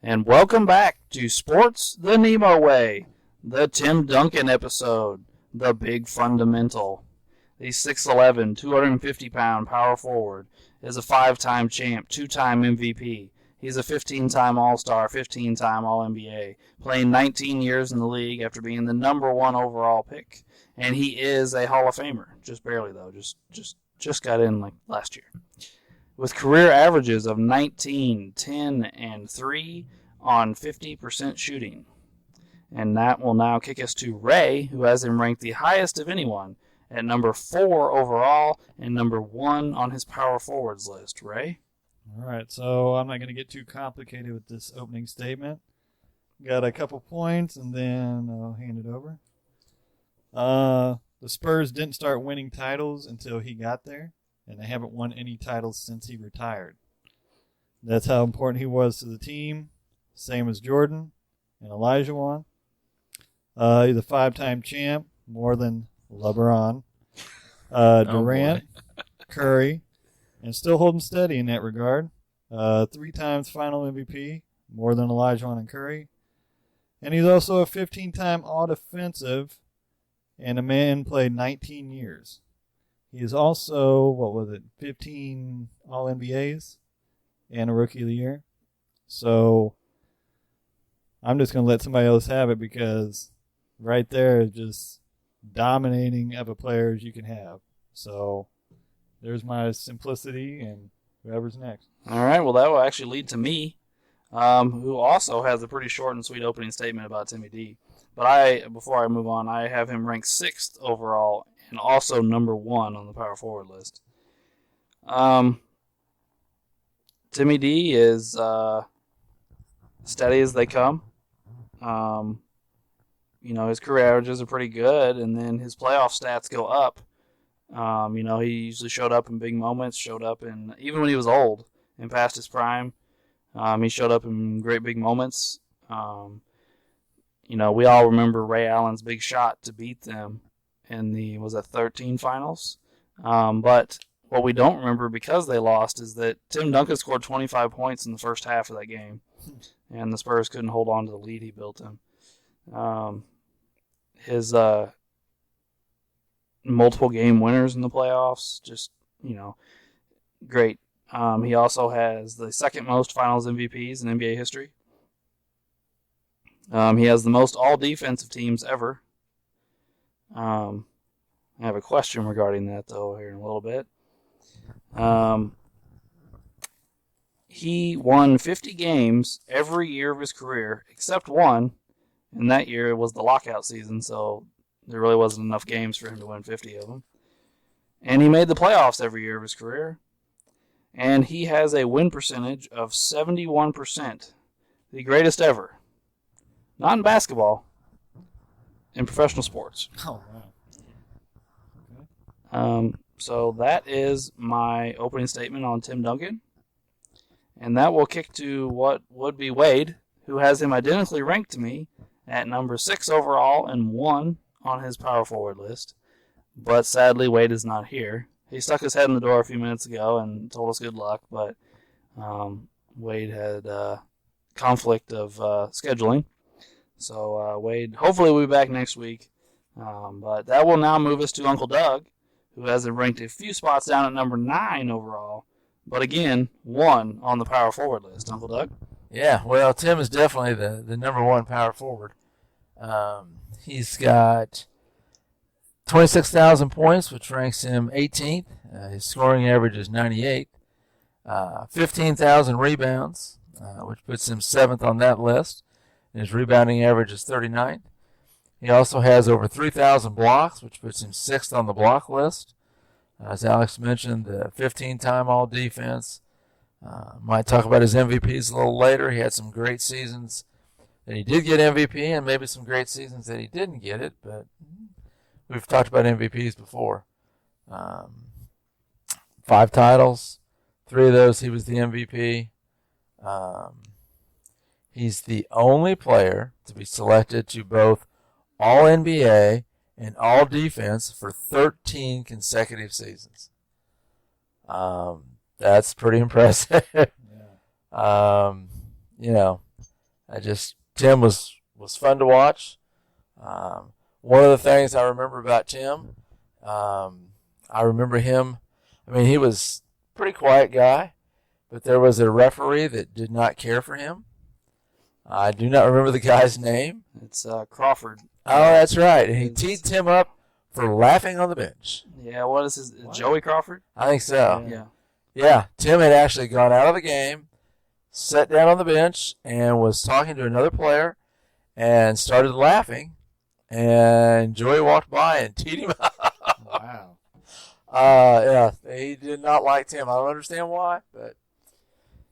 and welcome back to Sports the NEMO Way, the Tim Duncan episode, the big fundamental. The 6'11", 250-pound power forward is a 5-time champ, 2-time MVP. He's a 15-time All-Star, 15-time All-NBA, playing 19 years in the league after being the number 1 overall pick. And he is a Hall of Famer, just barely though, just got in like last year. With career averages of 19, 10, and 3 on 50% shooting. And that will now kick us to Ray, who has him ranked the highest of anyone at number 4 overall and number 1 on his power forwards list. Ray? All right, so I'm not going to get too complicated with this opening statement. Got a couple points, and then I'll hand it over. The Spurs didn't start winning titles until he got there, and they haven't won any titles since he retired. That's how important he was to the team, same as Jordan and Olajuwon. He's a 5-time champ, more than LeBron, Durant, Curry, and still holding steady in that regard. 3 times final MVP, more than Olajuwon and Curry. And he's also a 15-time All-Defensive, and a man played 19 years. He is also, 15 All-NBAs and a Rookie of the Year. So I'm just going to let somebody else have it because right there is just dominating of a player as you can have. So there's my simplicity, and whoever's next. All right, well, that will actually lead to me, who also has a pretty short and sweet opening statement about Timmy D. But before I move on, I have him ranked 6th overall and also number 1 on the power forward list. Timmy D is steady as they come. His career averages are pretty good, and then his playoff stats go up. He usually showed up in big moments, even when he was old and past his prime. He showed up in great big moments. We all remember Ray Allen's big shot to beat them in the 13 finals. But what we don't remember because they lost is that Tim Duncan scored 25 points in the first half of that game, and the Spurs couldn't hold on to the lead he built him. His multiple game winners in the playoffs, great. He also has the second most finals MVPs in NBA history. He has the most all-defensive teams ever. I have a question regarding that, though, here in a little bit. He won 50 games every year of his career, except one, and that year was the lockout season, so there really wasn't enough games for him to win 50 of them. And he made the playoffs every year of his career. And he has a win percentage of 71%, the greatest ever. Not in basketball, in professional sports. Oh, wow. Okay. So that is my opening statement on Tim Duncan. And that will kick to what would be Wade, who has him identically ranked to me at number 6 overall and 1 on his power forward list. But sadly, Wade is not here. He stuck his head in the door a few minutes ago and told us good luck, but Wade had conflict of scheduling. So Wade hopefully will be back next week. But that will now move us to Uncle Doug, who has him ranked a few spots down at number 9 overall, but again, 1 on the power forward list. Uncle Doug? Yeah, well, Tim is definitely the number 1 power forward. He's got 26,000 points, which ranks him 18th. His scoring average is 98. 15,000 rebounds, which puts him 7th on that list. And his rebounding average is 39th. He also has over 3,000 blocks, which puts him 6th on the block list. As Alex mentioned, the 15-time All-Defense. Might talk about his MVPs a little later. He had some great seasons that he did get MVP and maybe some great seasons that he didn't get it, but we've talked about MVPs before. 5 titles, 3 of those he was the MVP. He's the only player to be selected to both All-NBA and All-Defense for 13 consecutive seasons. That's pretty impressive. Yeah. Tim was fun to watch. One of the things I remember about Tim, I remember him. I mean, he was a pretty quiet guy, but there was a referee that did not care for him. I do not remember the guy's name. It's Crawford. Oh, that's right. And he teed Tim up for laughing on the bench. Yeah, what is his? Joey Crawford? I think so. Yeah. Yeah, Tim had actually gone out of the game, sat down on the bench, and was talking to another player and started laughing. And Joey walked by and teed him up. Wow. Yeah, he did not like Tim. I don't understand why, but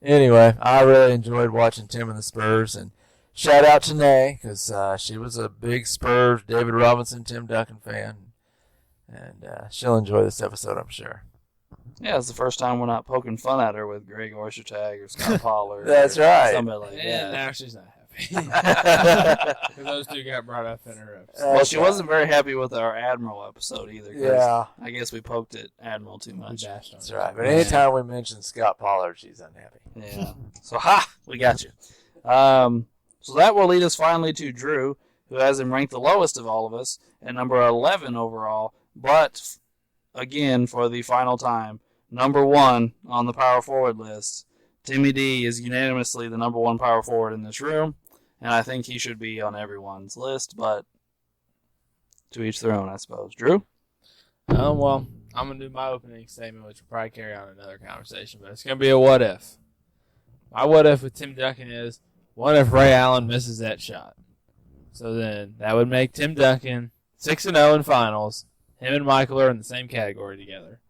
anyway, I really enjoyed watching Tim and the Spurs. And shout out to Nay, because she was a big Spurs, David Robinson, Tim Duncan fan. And she'll enjoy this episode, I'm sure. Yeah, it's the first time we're not poking fun at her with Greg Oystertag or Scott Pollard. That's or right. Somebody like And that. now she's not happy. Because those two got brought up in her episode. Well, she wasn't very happy with our Admiral episode either. 'Cause Yeah. I guess we poked at Admiral too We much. bashed on That's her. right. But anytime we mention Scott Pollard, she's unhappy. Yeah. So, we got you. So that will lead us finally to Drew, who has him ranked the lowest of all of us at number 11 overall. But, again, for the final time, number 1 on the power forward list. Timmy D is unanimously the number 1 power forward in this room, and I think he should be on everyone's list, but to each their own, I suppose. Drew? Well, I'm going to do my opening statement, which will probably carry on another conversation, but it's going to be a what if. My what if with Tim Duncan is, what if Ray Allen misses that shot? So then that would make Tim Duncan 6-0 in finals. Him and Michael are in the same category together.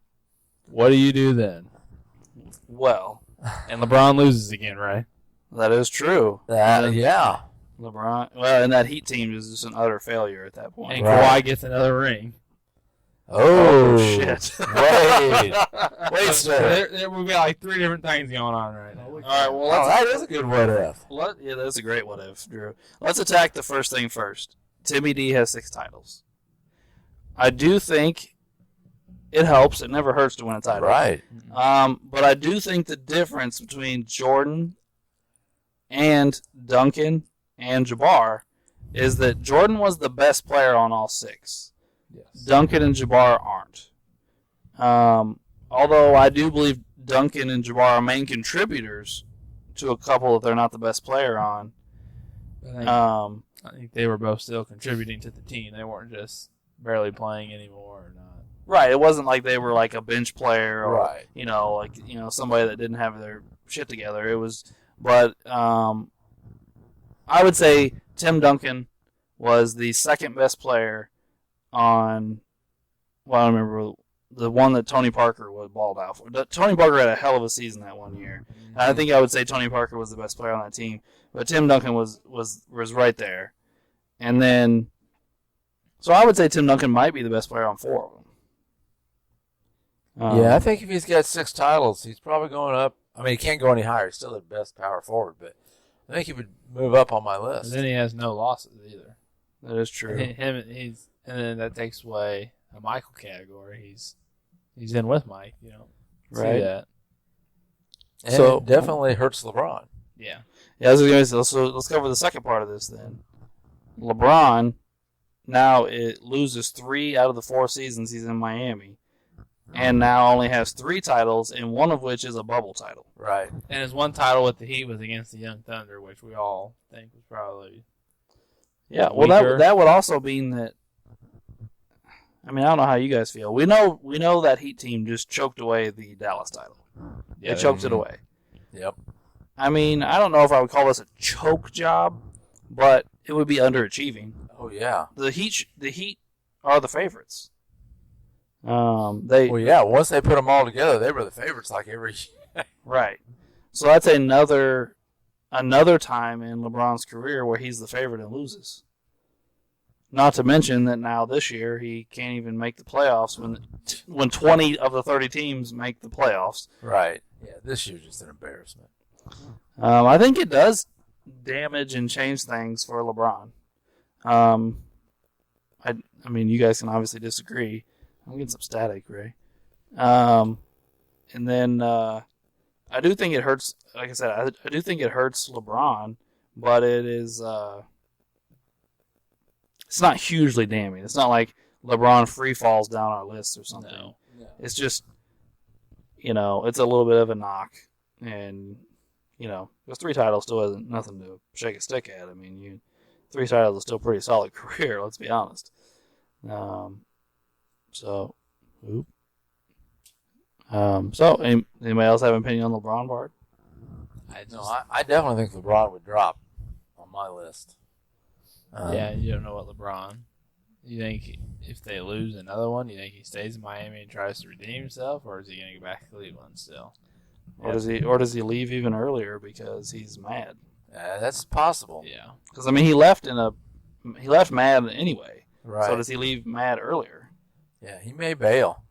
What do you do then? Well, And LeBron loses again, right? that is true. Yeah. LeBron, well, and that Heat team is just an utter failure at that point. And Right. Kawhi gets another ring. Oh, shit. Wait, sir. There will be like 3 different things going on right now. All right, well, Oh, that is a good what if. yeah, that's a great what if, Drew. Let's attack the first thing first. Timmy D has 6 titles. I do think it helps. It never hurts to win a title. Right. But I do think the difference between Jordan and Duncan and Jabbar is that Jordan was the best player on all 6. Yes. Duncan and Jabbar aren't. Although I do believe Duncan and Jabbar are main contributors to a couple that they're not the best player on. I think they were both still contributing to the team. They weren't just barely playing anymore or not. Right. It wasn't like they were like a bench player or Right. somebody that didn't have their shit together. It was, but I would say Tim Duncan was the second best player on. Well, I don't remember the one that Tony Parker was balled out for. Tony Parker had a hell of a season that one year. And I think I would say Tony Parker was the best player on that team, but Tim Duncan was right there. And then, so I would say Tim Duncan might be the best player on 4 of them. Yeah, I think if he's got 6 titles, he's probably going up. I mean, he can't go any higher. He's still the best power forward, but I think he would move up on my And list. then he has no losses either. That is true. And then that takes away a Michael category. He's in with Mike. You know, Right. See that? And So- it definitely hurts LeBron. Yeah. Yeah, I was gonna say, so let's cover the second part of this then. LeBron now it loses 3 out of the 4 seasons he's in Miami, and now only has 3 titles, and one of which is a bubble title. Right. And his one title with the Heat was against the Young Thunder, which we all think was probably Yeah, well Weaker. that would also mean that. I mean, I don't know how you guys feel. We know that Heat team just choked away the Dallas title. They choked it away. Yep. I mean, I don't know if I would call this a choke job, but it would be underachieving. Oh, yeah. The Heat are the favorites. Well, yeah, once they put them all together, they were the favorites like every year. Right. So that's another time in LeBron's career where he's the favorite and loses. Not to mention that now this year he can't even make the playoffs when 20 of the 30 teams make the playoffs. Right. Yeah, this year's just an embarrassment. I think it does damage and change things for LeBron. I mean, you guys can obviously disagree. I'm getting some static, Ray. And then I do think it hurts. Like I said, I do think it hurts LeBron but it is. It's not hugely damning. It's not like LeBron free falls down our list or something. No. It's just, it's a little bit of a knock, and because 3 titles still isn't nothing to shake a stick at. I mean, 3 titles is still a pretty solid career. Let's be honest. So anybody else have an opinion on LeBron part? I definitely think LeBron would drop on my list. You don't know what LeBron. You think if they lose another one, you think he stays in Miami and tries to redeem himself, or is he going to go back to Cleveland still? Or does he leave even earlier because he's mad? That's possible. Yeah, because he left mad anyway. Right. So does he leave mad earlier? Yeah, he may bail.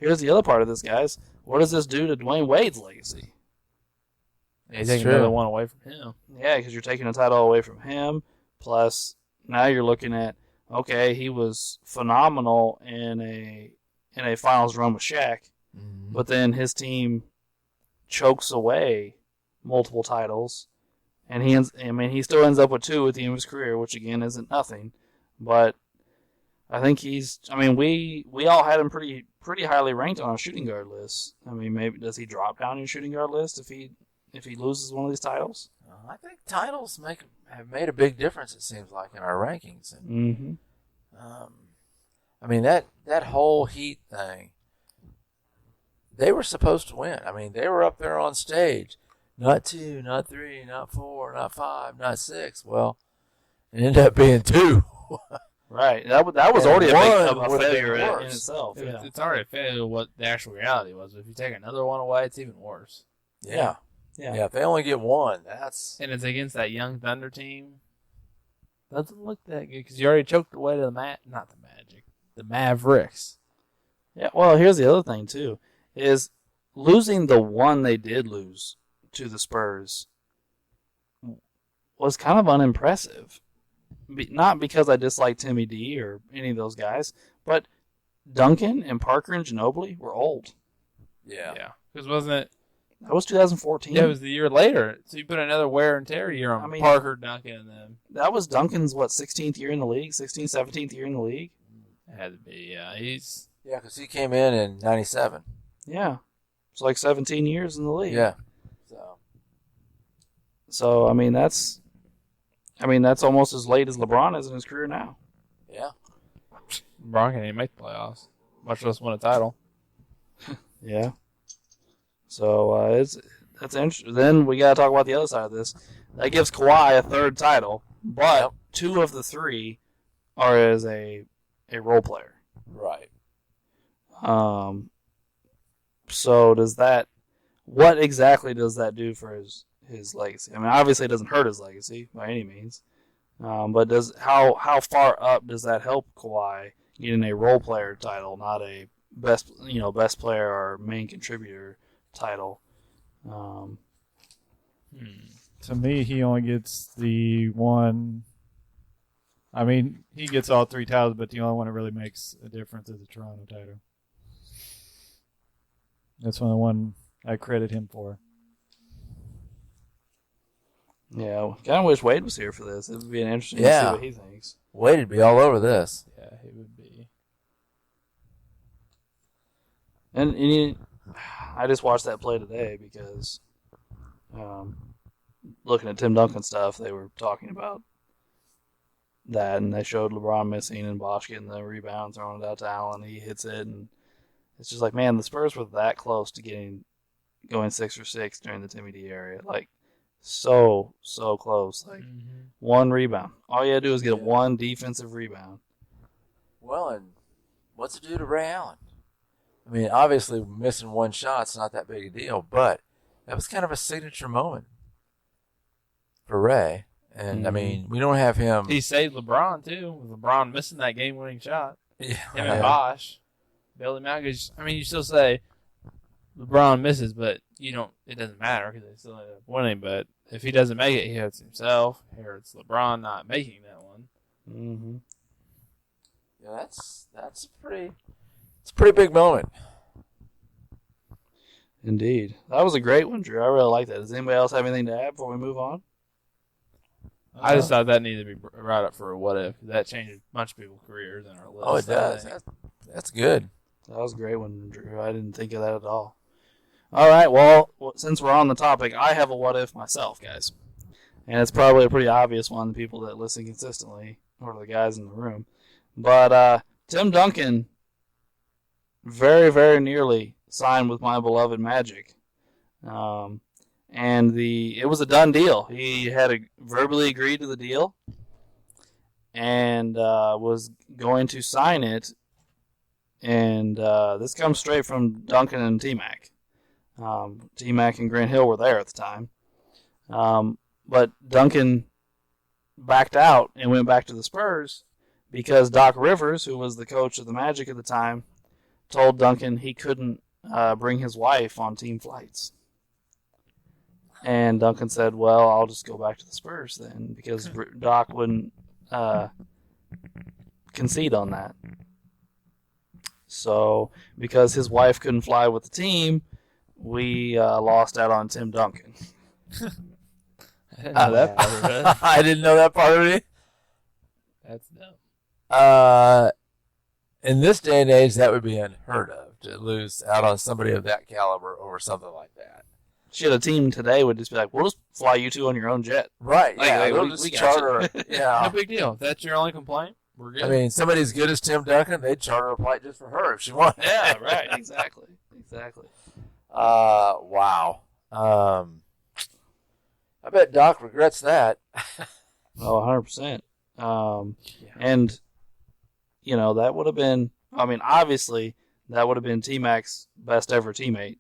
Here's the other part of this, guys. What does this do to Dwayne Wade's legacy? You take another one away from him. Yeah, because you're taking a title away from him. Plus, now you're looking at, okay, he was phenomenal in a finals run with Shaq, but then his team chokes away multiple titles, and he still ends up with 2 at the end of his career, which again isn't nothing. But I think we all had him pretty highly ranked on our shooting guard list. Maybe does he drop down your shooting guard list if he loses one of these titles? I think titles have made a big difference, it seems like, in our rankings. And, that whole Heat thing, they were supposed to win. They were up there on stage. Not 2, not 3, not 4, not 5, not 6. Well, it ended up being 2. Right. That was already a failure in itself. Yeah. It's already a failure what the actual reality was. But if you take another one away, it's even worse. Yeah. If they only get 1, and it's against that young Thunder team. Doesn't look that good because you already choked away to the Mavericks. Yeah. Well, here's the other thing too: is losing the one they did lose to the Spurs was kind of unimpressive. Not because I dislike Timmy D or any of those guys, but Duncan and Parker and Ginobili were old. Yeah. Because wasn't it? That was 2014. Yeah, it was the year later. So you put another wear and tear year on Parker, Duncan, and them. That was Duncan's, 16th year in the league? 16th, 17th year in the league? It had to be, yeah. because he came in 97. Yeah. It's like 17 years in the league. Yeah. So that's almost as late as LeBron is in his career now. Yeah. LeBron can't even make the playoffs, much less win a title. Yeah. So that's interesting. Then we got to talk about the other side of this. That gives Kawhi a 3rd title, but 2 of the 3 are as a role player. Right. So what exactly does that do for his legacy? Obviously it doesn't hurt his legacy by any means. But how far up does that help Kawhi getting a role player title, not a best player or main contributor title? To me, he only gets the one. He gets all 3 titles, but the only one that really makes a difference is the Toronto title. That's the one I credit him for. Yeah, kind of wish Wade was here for this. It would be interesting to see what he thinks. Wade would be all over this. Yeah, he would be. And I just watched that play today because looking at Tim Duncan stuff, they were talking about that, and they showed LeBron missing and Bosh getting the rebound, throwing it out to Allen. He hits it, and it's just like, man, the Spurs were that close to going 6 for 6 during the Timmy D area. Like, so close. Like, one rebound. All you had to do is get one defensive rebound. Well, and what's it do to Ray Allen? Obviously, missing 1 shot's not that big a deal, but that was kind of a signature moment for Ray. And, we don't have him. He saved LeBron, too, with LeBron missing that game-winning shot. Yeah. Him and Bosh bailed him out. Cause, you still say LeBron misses, but it doesn't matter because they still end up winning. But if he doesn't make it, he hurts himself. He hurts LeBron not making that one. Mm-hmm. Yeah, it's a pretty big moment. Indeed. That was a great one, Drew. I really like that. Does anybody else have anything to add before we move on? I just thought that needed to be brought up for a what if. That changed a bunch of people's careers in our list. Oh, it does. That's good. That was a great one, Drew. I didn't think of that at all. All right, well, since we're on the topic, I have a what if myself, guys. And it's probably a pretty obvious one to people that listen consistently, or to the guys in the room. But Tim Duncan very, very nearly signed with my beloved Magic. And it was a done deal. He had verbally agreed to the deal and was going to sign it. And this comes straight from Duncan and T-Mac. T-Mac and Grant Hill were there at the time. But Duncan backed out and went back to the Spurs because Doc Rivers, who was the coach of the Magic at the time, told Duncan he couldn't bring his wife on team flights. And Duncan said, well, I'll just go back to the Spurs then, because Doc wouldn't concede on that. So, because his wife couldn't fly with the team, we lost out on Tim Duncan. I didn't know that part of it. I didn't know that part of it. That's dumb. In this day and age, that would be unheard of, to lose out on somebody of that caliber over something like that. Shit, a team today would just be like, we'll just fly you two on your own jet. Right, Like, yeah. hey, They'll we just got charter. Yeah. No big deal. If that's your only complaint, we're good. I mean, somebody as good as Tim Duncan, they'd charter a flight just for her if she wanted. Yeah, right. Exactly. Wow. I bet Doc regrets that. Oh, 100%. And, that would have been, obviously, that would have been T-Mac's best ever teammate.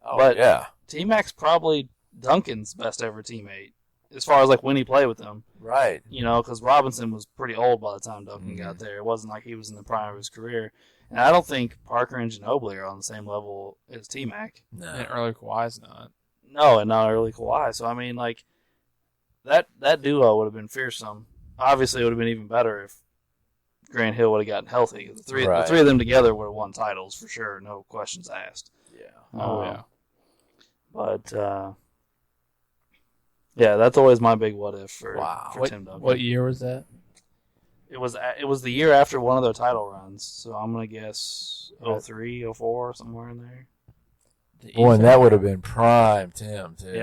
Oh, But- yeah. T-Mac's probably Duncan's best ever teammate, as far as, when he played with them. Right. Because Robinson was pretty old by the time Duncan got there. It wasn't like he was in the prime of his career. And I don't think Parker and Ginobili are on the same level as T-Mac. No. And early Kawhi's not. No, and not early Kawhi. So, that duo would have been fearsome. Obviously, it would have been even better if Grant Hill would have gotten healthy. The three of them together would have won titles for sure, no questions asked. Yeah. Yeah. But, that's always my big what if for Tim Duncan. What year was that? It was the year after one of their title runs, so I'm going to guess 03, 04, somewhere in there. Boy, and that would have been prime Tim, too.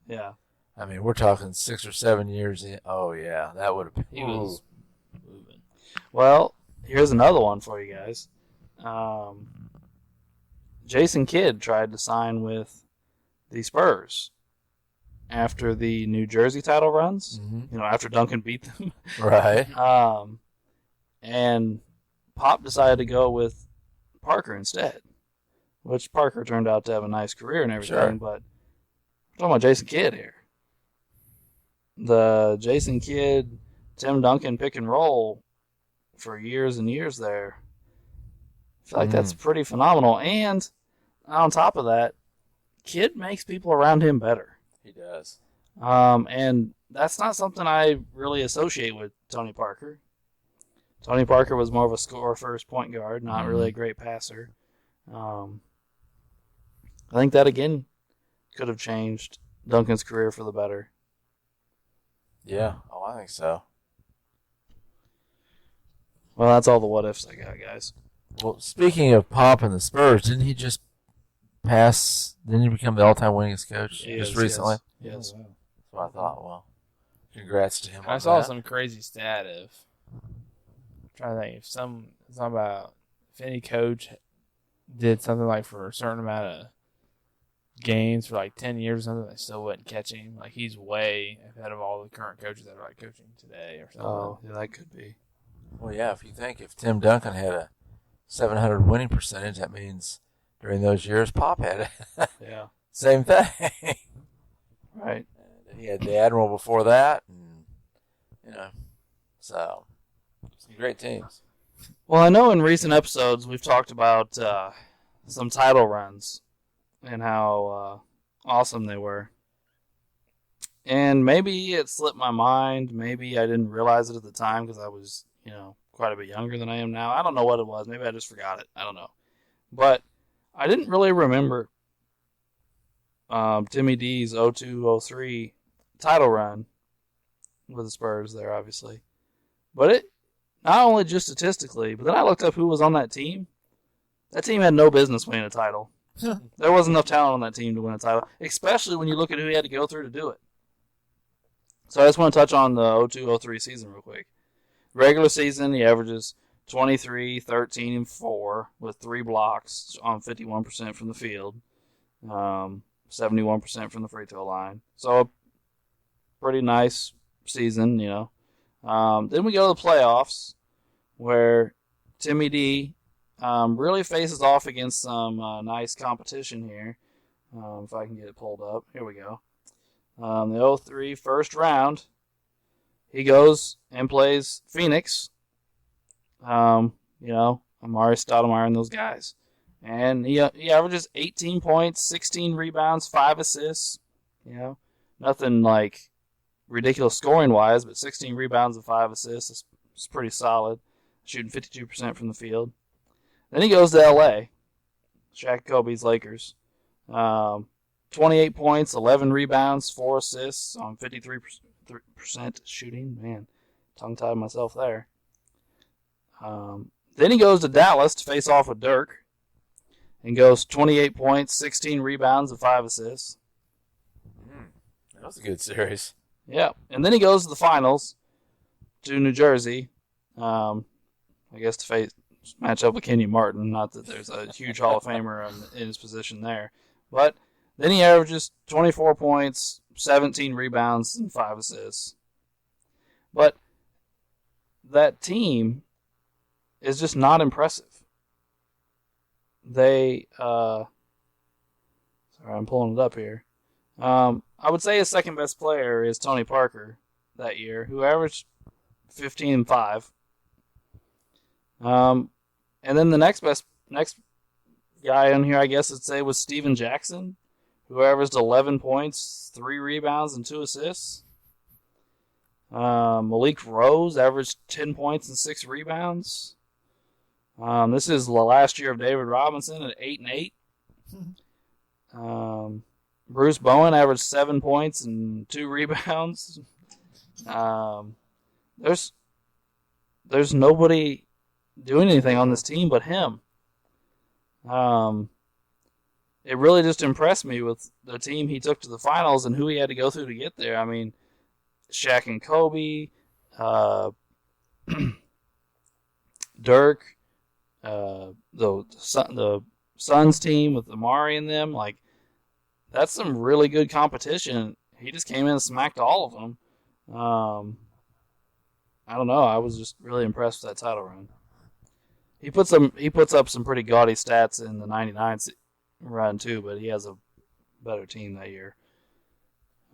Yeah. I mean, we're talking 6 or 7 years in. Oh, yeah, that would have been. He was moving. Well, here's another one for you guys. Jason Kidd tried to sign with the Spurs after the New Jersey title runs, after Duncan beat them. Right. And Pop decided to go with Parker instead, which Parker turned out to have a nice career and everything, Sure. but we're talking about Jason Kidd here. The Jason Kidd, Tim Duncan pick and roll for years and years there. I feel like that's pretty phenomenal. And on top of that, Kidd makes people around him better. He does. And that's not something I really associate with Tony Parker. Tony Parker was more of a score-first point guard, not really a great passer. I think that, again, could have changed Duncan's career for the better. Yeah. Oh, I think so. Well, that's all the what-ifs I got, guys. Well, speaking of Pop and the Spurs, didn't he just didn't he become the all-time winningest coach just recently? Yes. Oh, wow. That's what I thought. Well, congrats to him on I saw that. some crazy stat of. I'm trying to think if any coach did something like for a certain amount of games for 10 years or something, they still wouldn't catch him. He's way ahead of all the current coaches that are coaching today or something. Oh, yeah, that could be. Well, yeah, if Tim Duncan had a 700 winning percentage, that means during those years Pop had it. Yeah. Same thing. Right. He had the Admiral before that, and so some great teams. Well, I know in recent episodes we've talked about some title runs and how awesome they were. And maybe it slipped my mind. Maybe I didn't realize it at the time because I was, quite a bit younger than I am now. I don't know what it was. Maybe I just forgot it. I don't know. But I didn't really remember Timmy D's 02-03 title run with the Spurs there, obviously. But it not only just statistically, but then I looked up who was on that team. That team had no business winning a title. There wasn't enough talent on that team to win a title, especially when you look at who he had to go through to do it. So I just want to touch on the 02-03 season real quick. Regular season, he averages 23, 13, and 4 with 3 blocks on 51% from the field, 71% from the free throw line. So a pretty nice season, you know. Then we go to the playoffs where Timmy D really faces off against some nice competition here. If I can get it pulled up. Here we go. The 03 first round, he goes and plays Phoenix. You know, Amari Stoudemire and those guys. And he averages 18 points, 16 rebounds, 5 assists. You know, nothing like ridiculous scoring-wise, but 16 rebounds and 5 assists is pretty solid, shooting 52% from the field. Then he goes to L.A., Shaq Kobe's Lakers. 28 points, 11 rebounds, 4 assists on 53% shooting. Man, tongue-tied myself there. Then he goes to Dallas to face off with Dirk and goes 28 points, 16 rebounds, and 5 assists. That was a good series. Yeah, and then he goes to the finals to New Jersey, I guess to match up with Kenyon Martin. Not that there's a huge Hall of Famer in his position there. But then he averages 24 points, 17 rebounds, and 5 assists. But that team is just not impressive. Sorry, I'm pulling it up here. I would say his second best player is Tony Parker that year, who averaged 15 and 5. And then the next guy on here, I guess I'd say, was Steven Jackson, who averaged 11 points, 3 rebounds, and 2 assists. Malik Rose averaged 10 points and 6 rebounds. This is the last year of David Robinson at 8 and 8. Bruce Bowen averaged 7 points and 2 rebounds. There's nobody doing anything on this team but him. It really just impressed me with the team he took to the finals and who he had to go through to get there. I mean, Shaq and Kobe, Dirk, the Suns team with Amari and them, like, that's some really good competition. He just came in and smacked all of them. I don't know. I was just really impressed with that title run. He puts up some pretty gaudy stats in the 99 run too, but he has a better team that year.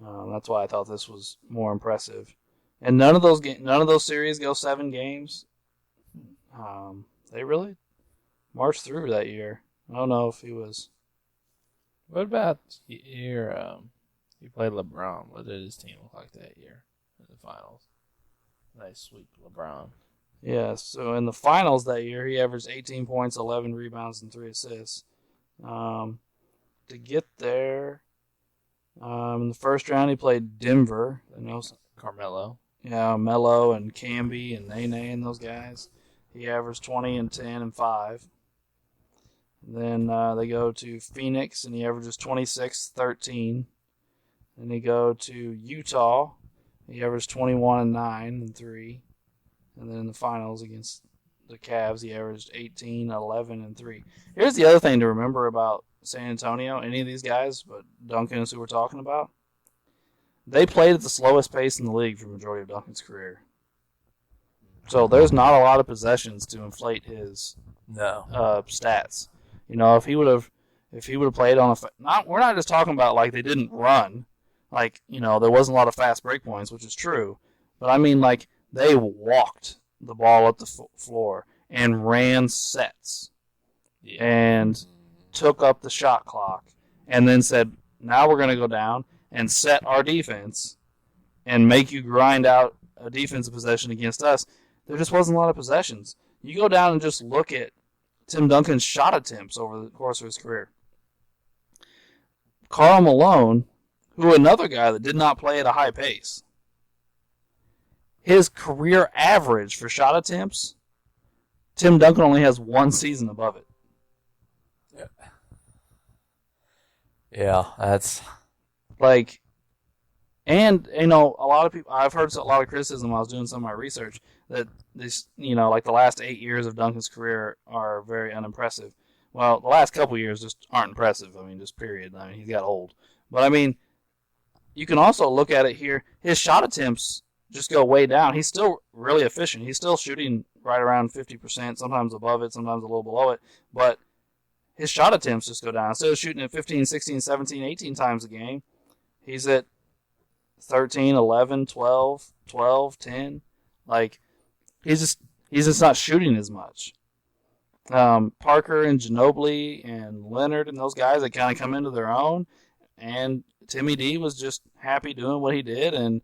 That's why I thought this was more impressive. And none of those series go 7 games. They really marched through that year. I don't know if he was. What about year? He played LeBron. What did his team look like that year in the finals? Nice sweep, LeBron. Yeah, so in the finals that year, he averaged 18 points, 11 rebounds, and 3 assists. To get there, in the first round, he played Denver. Carmelo. Yeah, Melo and Camby and Nene and those guys. He averaged 20 and 10 and 5. Then they go to Phoenix, and he averages 26, 13. Then they go to Utah. He averaged 21 and 9 and 3. And then in the finals against the Cavs, he averaged 18, 11, and 3. Here's the other thing to remember about San Antonio, any of these guys, but Duncan is who we're talking about. They played at the slowest pace in the league for the majority of Duncan's career. So there's not a lot of possessions to inflate his stats. You know, if he would have played on we're not just talking about like they didn't run, like, you know, there wasn't a lot of fast break points, which is true, but I mean, like, they walked the ball up the floor and ran sets and took up the shot clock and then said, now we're going to go down and set our defense and make you grind out a defensive possession against us. There just wasn't a lot of possessions. You go down and just look at Tim Duncan's shot attempts over the course of his career. Karl Malone, who another guy that did not play at a high pace, his career average for shot attempts, Tim Duncan only has one season above it. Yeah, that's Like, and, you know, a lot of people, I've heard a lot of criticism when I was doing some of my research that this, you know, like the last 8 years of Duncan's career are very unimpressive. Well, the last couple years just aren't impressive. I mean, just period. I mean, he's got old. But, I mean, you can also look at it here. His shot attempts just go way down. He's still really efficient. He's still shooting right around 50%, sometimes above it, sometimes a little below it. But his shot attempts just go down. Instead of shooting at 15, 16, 17, 18 times a game, he's at 13, 11, 12, 12, 10. Like, he's just not shooting as much. Parker and Ginobili and Leonard and those guys that kind of come into their own, and Timmy D was just happy doing what he did and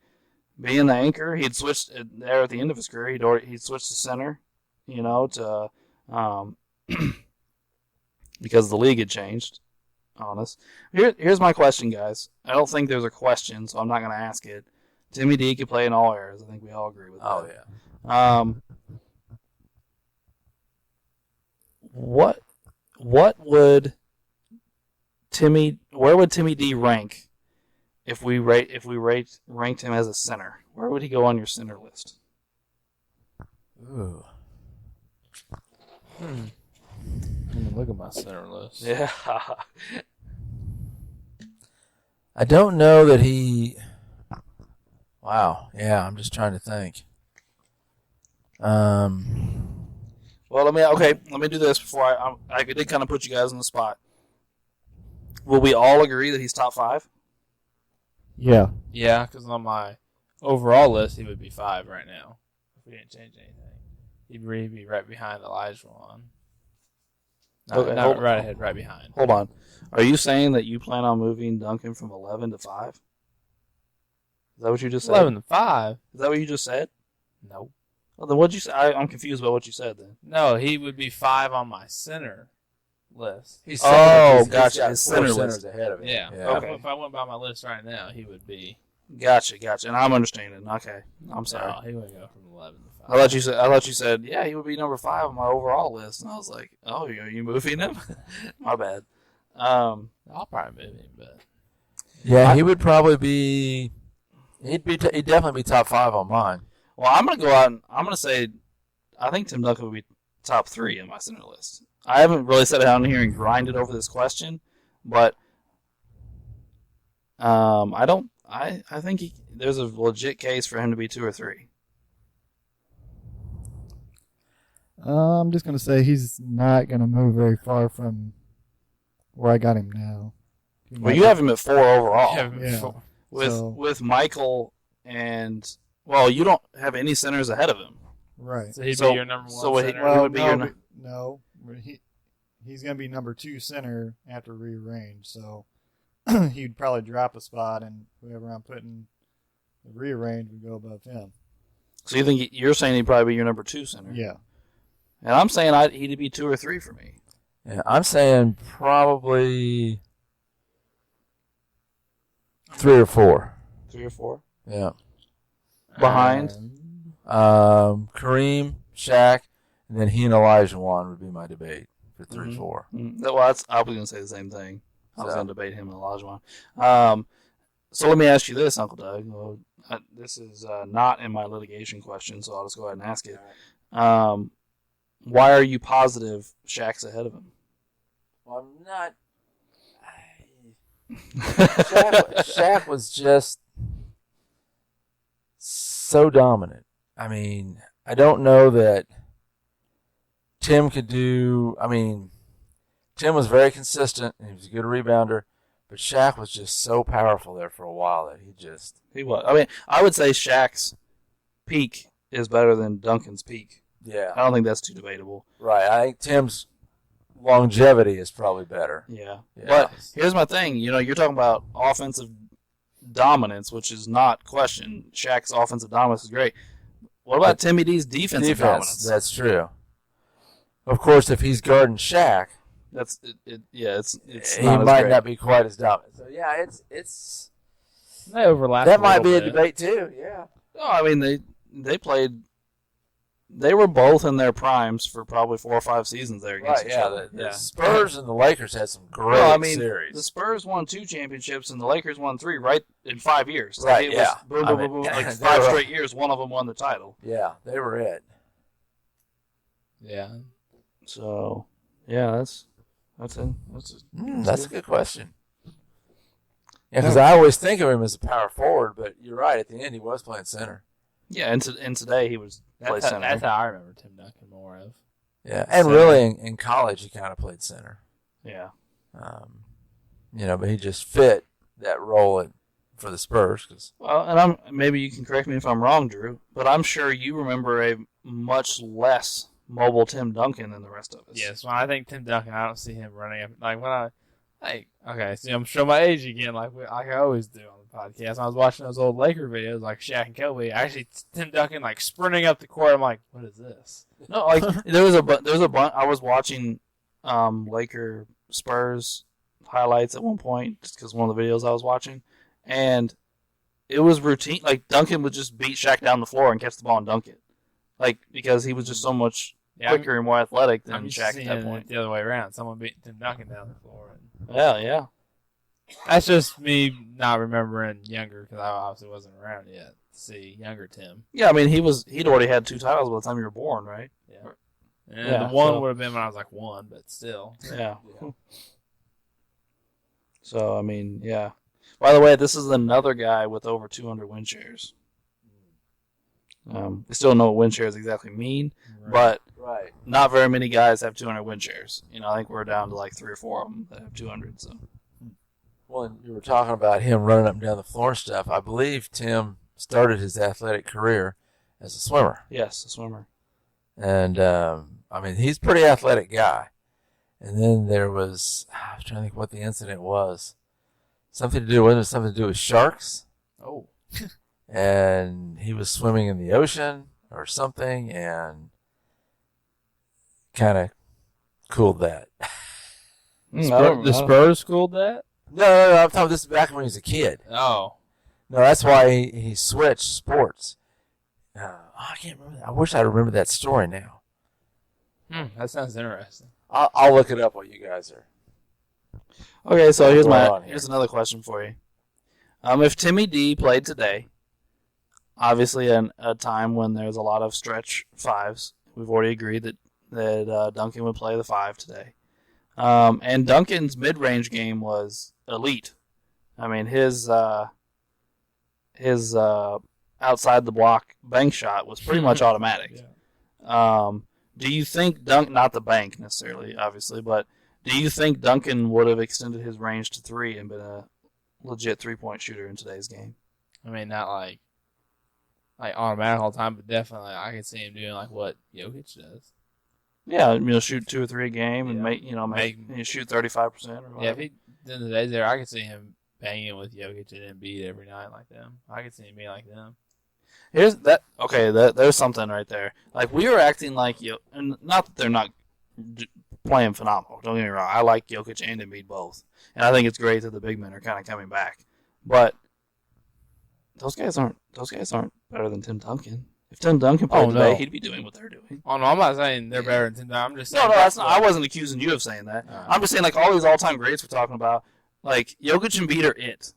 being the anchor. He'd switched there at the end of his career. He'd switched to center, you know, to because the league had changed. Honest. Here's my question, guys. I don't think there's a question, so I'm not going to ask it. Timmy D could play in all eras. I think we all agree with that. oh yeah. What would where would Timmy D rank if we ranked him as a center? Where would he go on your center list? Ooh. Let me look at my center list. Yeah. I don't know that he. Wow. Yeah, I'm just trying to think. Well, let me do this before I did kind of put you guys on the spot. Will we all agree that he's top 5? Yeah. Yeah, because on my overall list, he would be 5 right now. If we didn't change anything, he'd really be right behind Elijah Wan. Not right ahead, right behind. Hold on. Are you saying that you plan on moving Duncan from 11 to 5? Is that what you just said? 11 to 5? Is that what you just said? Nope. Well, then what'd you say? I'm confused about what you said then. No, he would be 5 on my center list. He's gotcha. His His center centers list. ahead of him. Yeah. Okay. If I went by my list right now, he would be. Gotcha. And I'm understanding. Okay. I'm sorry. No, he would go from 11 to 5. I thought you said, yeah, he would be number 5 on my overall list. And I was like, oh, are you moving him? My bad. I'll probably move him, but. Yeah, he would probably be. He'd definitely be top 5 on mine. Well, I'm going to go out and I'm going to say I think Tim Duncan would be top 3 on my center list. I haven't really sat down here and grinded over this question, but I think there's a legit case for him to be 2 or 3. I'm just going to say he's not going to move very far from where I got him now. Well, you have him at 4 overall. Yeah. With Michael and, well, you don't have any centers ahead of him. Right. So he'd be your number 1 so center? Well, would be no, he's going to be number 2 center after rearrange. So he'd probably drop a spot, and whoever I'm putting the rearrange would go above him. So you're saying he'd probably be your number 2 center? Yeah. And I'm saying he'd be 2 or 3 for me. Yeah, I'm saying probably 3 or 4. 3 or 4? Yeah. Behind? Kareem, Shaq, and then he and Elijah Wan would be my debate for 3 4. Well, I was going to say the same thing. I was going to debate him and Olajuwon. So let me ask you this, Uncle Doug. Well, this is not in my litigation question, so I'll just go ahead and ask it. Why are you positive Shaq's ahead of him? Well, I'm not. Shaq was just so dominant. I mean, I don't know that Tim could do. I mean, Tim was very consistent and he was a good rebounder, but Shaq was just so powerful there for a while that he was. I mean, I would say Shaq's peak is better than Duncan's peak. Yeah. I don't think that's too debatable. Right. I think Tim's longevity is probably better. Yeah. Yeah. But here's my thing. You're talking about offensive dominance, which is not questioned. Shaq's offensive dominance is great. What about Timmy D's defensive dominance? That's true. Of course, if he's guarding Shaq, That's it. Yeah, it's he not as might great. not be quite as dominant. So yeah, it's They overlap. that might be a bit. debate too. Yeah. No, I mean they played. They were both in their primes for probably 4 or 5 seasons there against Right. each Yeah. other. The Spurs and the Lakers had some great Well, I mean, series. the Spurs won 2 championships and the Lakers won 3 right in 5 years. Right, It was yeah. boom, I boom, mean, boom, boom. Like they 5 were- straight years, one of them won the title. Yeah, they were it. Yeah. So, yeah, that's it. That's a good question. Yeah, because I always think of him as a power forward, but you're right. At the end, he was playing center. Yeah, and today he was played center. That's how I remember Tim Duncan more of. Yeah, and Center. really in college, he kind of played center. Yeah. But he just fit that role for the Spurs. Cause, Well, and maybe you can correct me if I'm wrong, Drew, but I'm sure you remember a much less mobile Tim Duncan than the rest of us. Yes, when I think Tim Duncan, I don't see him running up. Like when okay, see, I'm showing my age again, like I always do on the podcast. When I was watching those old Laker videos, like Shaq and Kobe. Actually, Tim Duncan like sprinting up the court. I'm like, what is this? No, like there was a bunch. I was watching Laker Spurs highlights at one point just because one of the videos I was watching, and it was routine. Like Duncan would just beat Shaq down the floor and catch the ball and dunk it, like because he was just so much quicker and more athletic than I'm used Shaq to at seeing that point. it the other way around. Someone beat Tim Duncan down the floor. Yeah. That's just me not remembering younger because I obviously wasn't around yet to see younger Tim. Yeah, I mean he'd already had 2 titles by the time you were born, right? Yeah. And Yeah, the one so- would have been when I was like 1, but still. Yeah. So I mean, yeah. By the way, this is another guy with over 200 win shares. I still don't know what win shares exactly mean, but right. not very many guys have 200 win shares. I think we're down to like 3 or 4 of them that have 200. So. Well, and you were talking about him running up and down the floor and stuff. I believe Tim started his athletic career as a swimmer. Yes, a swimmer. And, he's a pretty athletic guy. And then there was, I was trying to think what the incident was. Wasn't it something to do with sharks? Oh. And he was swimming in the ocean or something and kind of cooled that. The Spurs schooled that? No, I'm talking this is back when he was a kid. Oh. No, that's why he switched sports. I can't remember that. I wish I remembered that story now. That sounds interesting. I'll look it up while you guys are. Okay, so Here's here's another question for you. If Timmy D played today, obviously in a time when there's a lot of stretch 5s, we've already agreed that Duncan would play the 5 today. And Duncan's mid-range game was elite. I mean, his outside the block bank shot was pretty much automatic. Yeah. Do you think not the bank necessarily, obviously, but do you think Duncan would have extended his range to 3 and been a legit 3-point shooter in today's game? I mean, not like automatic all the time, but definitely I could see him doing like what Jokic does. Yeah, shoot 2 or 3 a game and Yeah. make shoot 35% or whatever. Yeah, if he in the days there, I could see him banging with Jokic and Embiid every night like them. I could see him being like them. Here's that. Okay, there's something right there. Like we were acting like and not that they're not playing phenomenal. Don't get me wrong. I like Jokic and Embiid both, and I think it's great that the big men are kind of coming back. But those guys aren't better than Tim Duncan. If Tim Duncan played today, he'd be doing what they're doing. Oh no, I'm not saying they're better than Tim Duncan. I'm just saying No, that's not. I wasn't accusing you of saying that. I'm just saying like all these all-time greats we're talking about. Like Jokic and Embiid are it.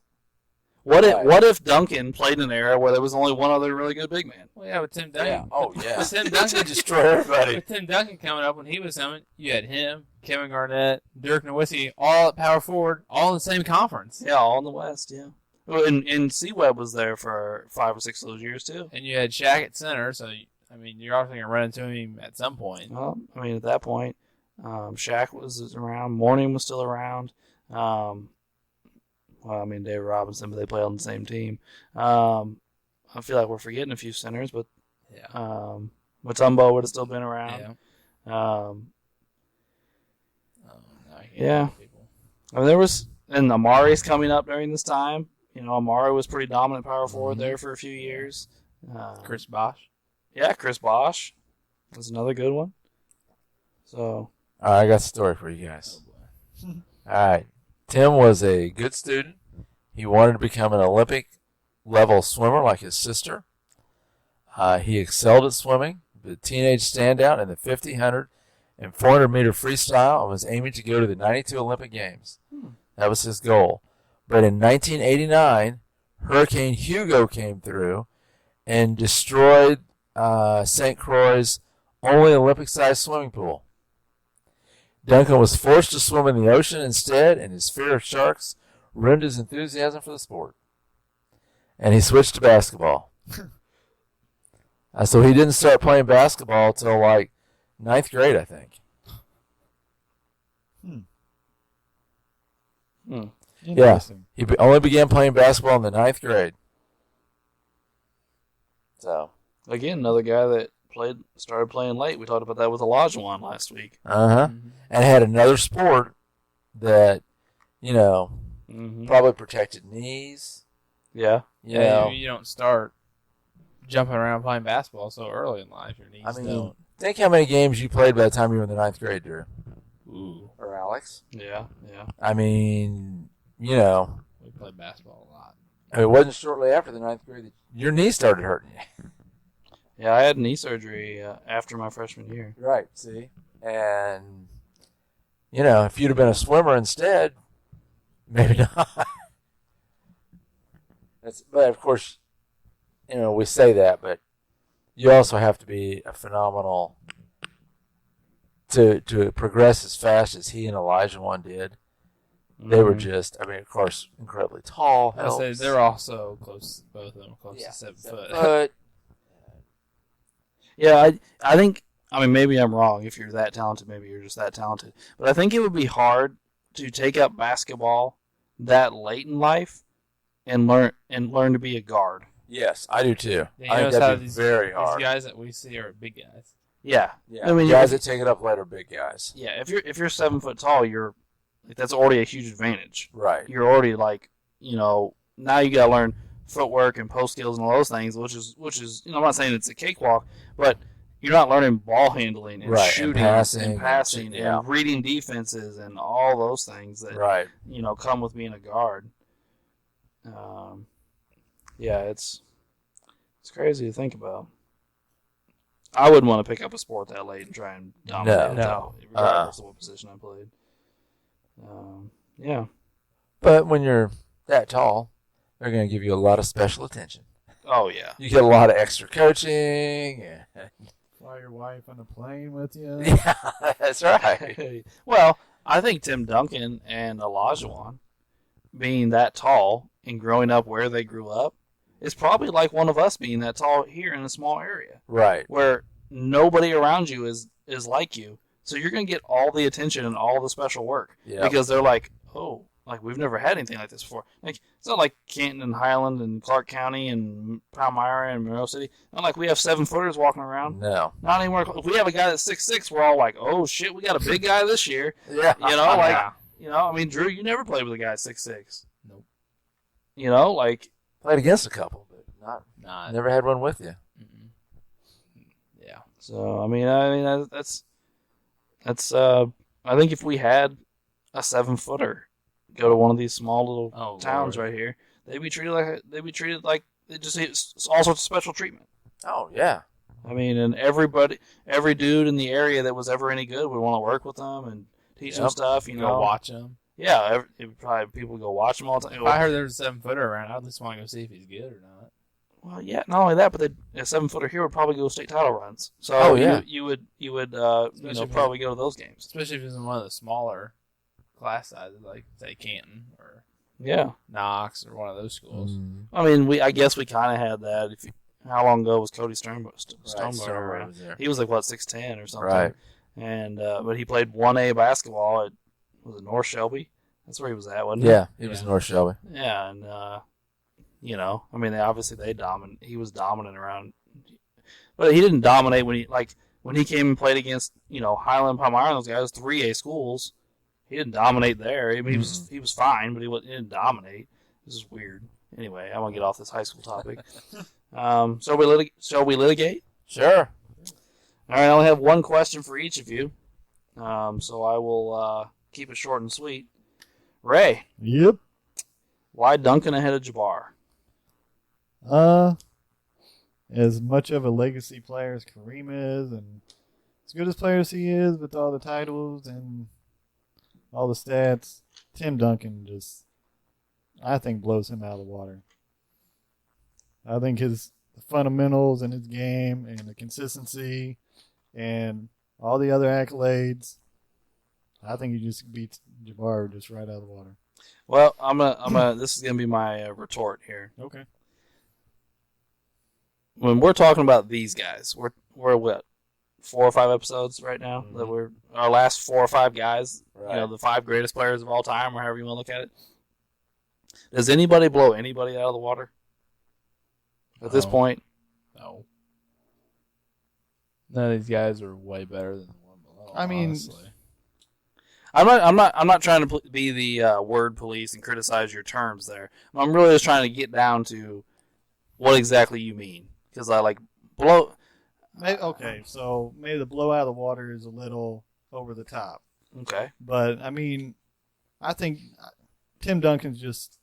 What if Duncan played in an era where there was only one other really good big man? Well, yeah, with Tim Duncan. Yeah. Oh, yeah. With Tim Duncan destroy everybody. With Tim Duncan coming up when he was coming, you had him, Kevin Garnett, Dirk Nowitzki, all at power forward, all in the same conference. Yeah, all in the West. Yeah. Well, and C-Web was there for 5 or 6 of those years too. And you had Shaq at center, so you're obviously gonna run into him at some point. Well, at that point, Shaq was around. Mourning was still around. David Robinson, but they play on the same team. I feel like we're forgetting a few centers, but Yeah. Mutombo would have still been around. Yeah. Yeah. There was, and Amari's coming up during this time. Amari was pretty dominant power forward there for a few years. Chris Bosh. Yeah, Chris Bosh was another good one. So All right, I got a story for you guys. All right. Tim was a good student. He wanted to become an Olympic-level swimmer like his sister. He excelled at swimming, the teenage standout in the 50, 100, and 400-meter freestyle, and was aiming to go to the 92 Olympic Games. That was his goal. But in 1989, Hurricane Hugo came through and destroyed St. Croix's only Olympic-sized swimming pool. Duncan was forced to swim in the ocean instead, and his fear of sharks ruined his enthusiasm for the sport. And he switched to basketball. So he didn't start playing basketball till like 9th grade, I think. Yeah, he only began playing basketball in the 9th grade. So again, another guy that started playing late. We talked about that with Olajuwon last week. And had another sport that, probably protected knees. Yeah. You don't start jumping around playing basketball so early in life. Your knees don't. Think how many games you played by the time you were in the 9th grade, Drew. Ooh. Or Alex. Yeah. I mean, We played basketball a lot. it wasn't shortly after the 9th grade that your knee started hurting you. Yeah, I had knee surgery after my freshman year. Right, see? And, if you'd have been a swimmer instead, maybe not. But, of course, we say that, but you also have to be a phenomenal to progress as fast as he and Olajuwon did. They were just, of course, incredibly tall. I say they're also close, both of them, close to 7 foot. Yeah, I think, maybe I'm wrong. If you're that talented, maybe you're just that talented. But I think it would be hard to take up basketball that late in life and learn to be a guard. Yes, I do too. Yeah, I think that'd be very hard. These guys that we see are big guys. Yeah. Guys that take it up later, big guys. Yeah, if you're 7 foot tall, that's already a huge advantage. Right. You're already now you got to learn footwork and post skills and all those things, which is I'm not saying it's a cakewalk, but you're not learning ball handling and shooting and passing and reading defenses and all those things that come with being a guard. It's crazy to think about. I wouldn't want to pick up a sport that late and try and dominate it, regardless of what position I played. But when you're that tall, they're going to give you a lot of special attention. Oh, yeah. You get a lot of extra coaching. Fly your wife on a plane with you. Yeah, that's right. Well, I think Tim Duncan and Olajuwon, being that tall and growing up where they grew up, is probably like one of us being that tall here in a small area. Right. Where nobody around you is like you. So you're going to get all the attention and all the special work. Yep. Because they're like, oh, like we've never had anything like this before. Like it's not like Canton and Highland and Clark County and Palmyra and Monroe City. Not like we have 7-footers walking around. No. Not anymore. If we have a guy that's 6'6", we're all like, oh shit, we got a big guy this year. Yeah. Drew, you never played with a guy 6'6". Nope. Played against a couple, but never had one with you. Mm-mm. Yeah. So that's I think if we had a 7-footer go to one of these small little towns right here, they'd be treated like they just all sorts of special treatment. Oh yeah. And every dude in the area that was ever any good would want to work with them and teach them stuff. Go watch them. Yeah, people would go watch them all the time. If I heard there was a 7-footer around, I'd at least want to go see if he's good or not. Well, yeah, not only that, but a 7-footer here would probably go state title runs. So you would probably go to those games, especially if it's in one of the smaller class sizes, like say Canton or Knox or one of those schools. Mm. I guess we kind of had that. How long ago was Cody Stoneburner around? He was like 6'10" or something, right? And but he played 1A basketball at North Shelby. That's where he was at, wasn't he? Yeah, he was North Shelby. Yeah, and he was dominant around, but he didn't dominate when he came and played against Highland, Palmyra, those guys, 3A schools. He didn't dominate there. He was fine, but he didn't dominate. This is weird. Anyway, I want to get off this high school topic. Shall we litigate? Sure. All right, I only have one question for each of you. So I will keep it short and sweet. Ray, Yep. why Duncan ahead of Jabbar? As much of a legacy player as Kareem is, and as good as player as he is with all the titles and all the stats, Tim Duncan just, I think, blows him out of the water. I think his fundamentals and his game and the consistency and all the other accolades, I think he just beats Jabbar just right out of the water. Well, this is gonna be my retort here. Okay. When we're talking about these guys, we're what, 4 or 5 episodes right now that we're our last 4 or 5 guys. Right. You know, the 5 greatest players of all time, or however you want to look at it. Does anybody blow anybody out of the water at this point? No. None of these guys are way better than the one below. I mean, honestly. I'm not trying to be the word police and criticize your terms there. I'm really just trying to get down to what exactly you mean, because I like blow. Okay, so maybe the blow out of the water is a little over the top. Okay. But, I mean, I think Tim Duncan's just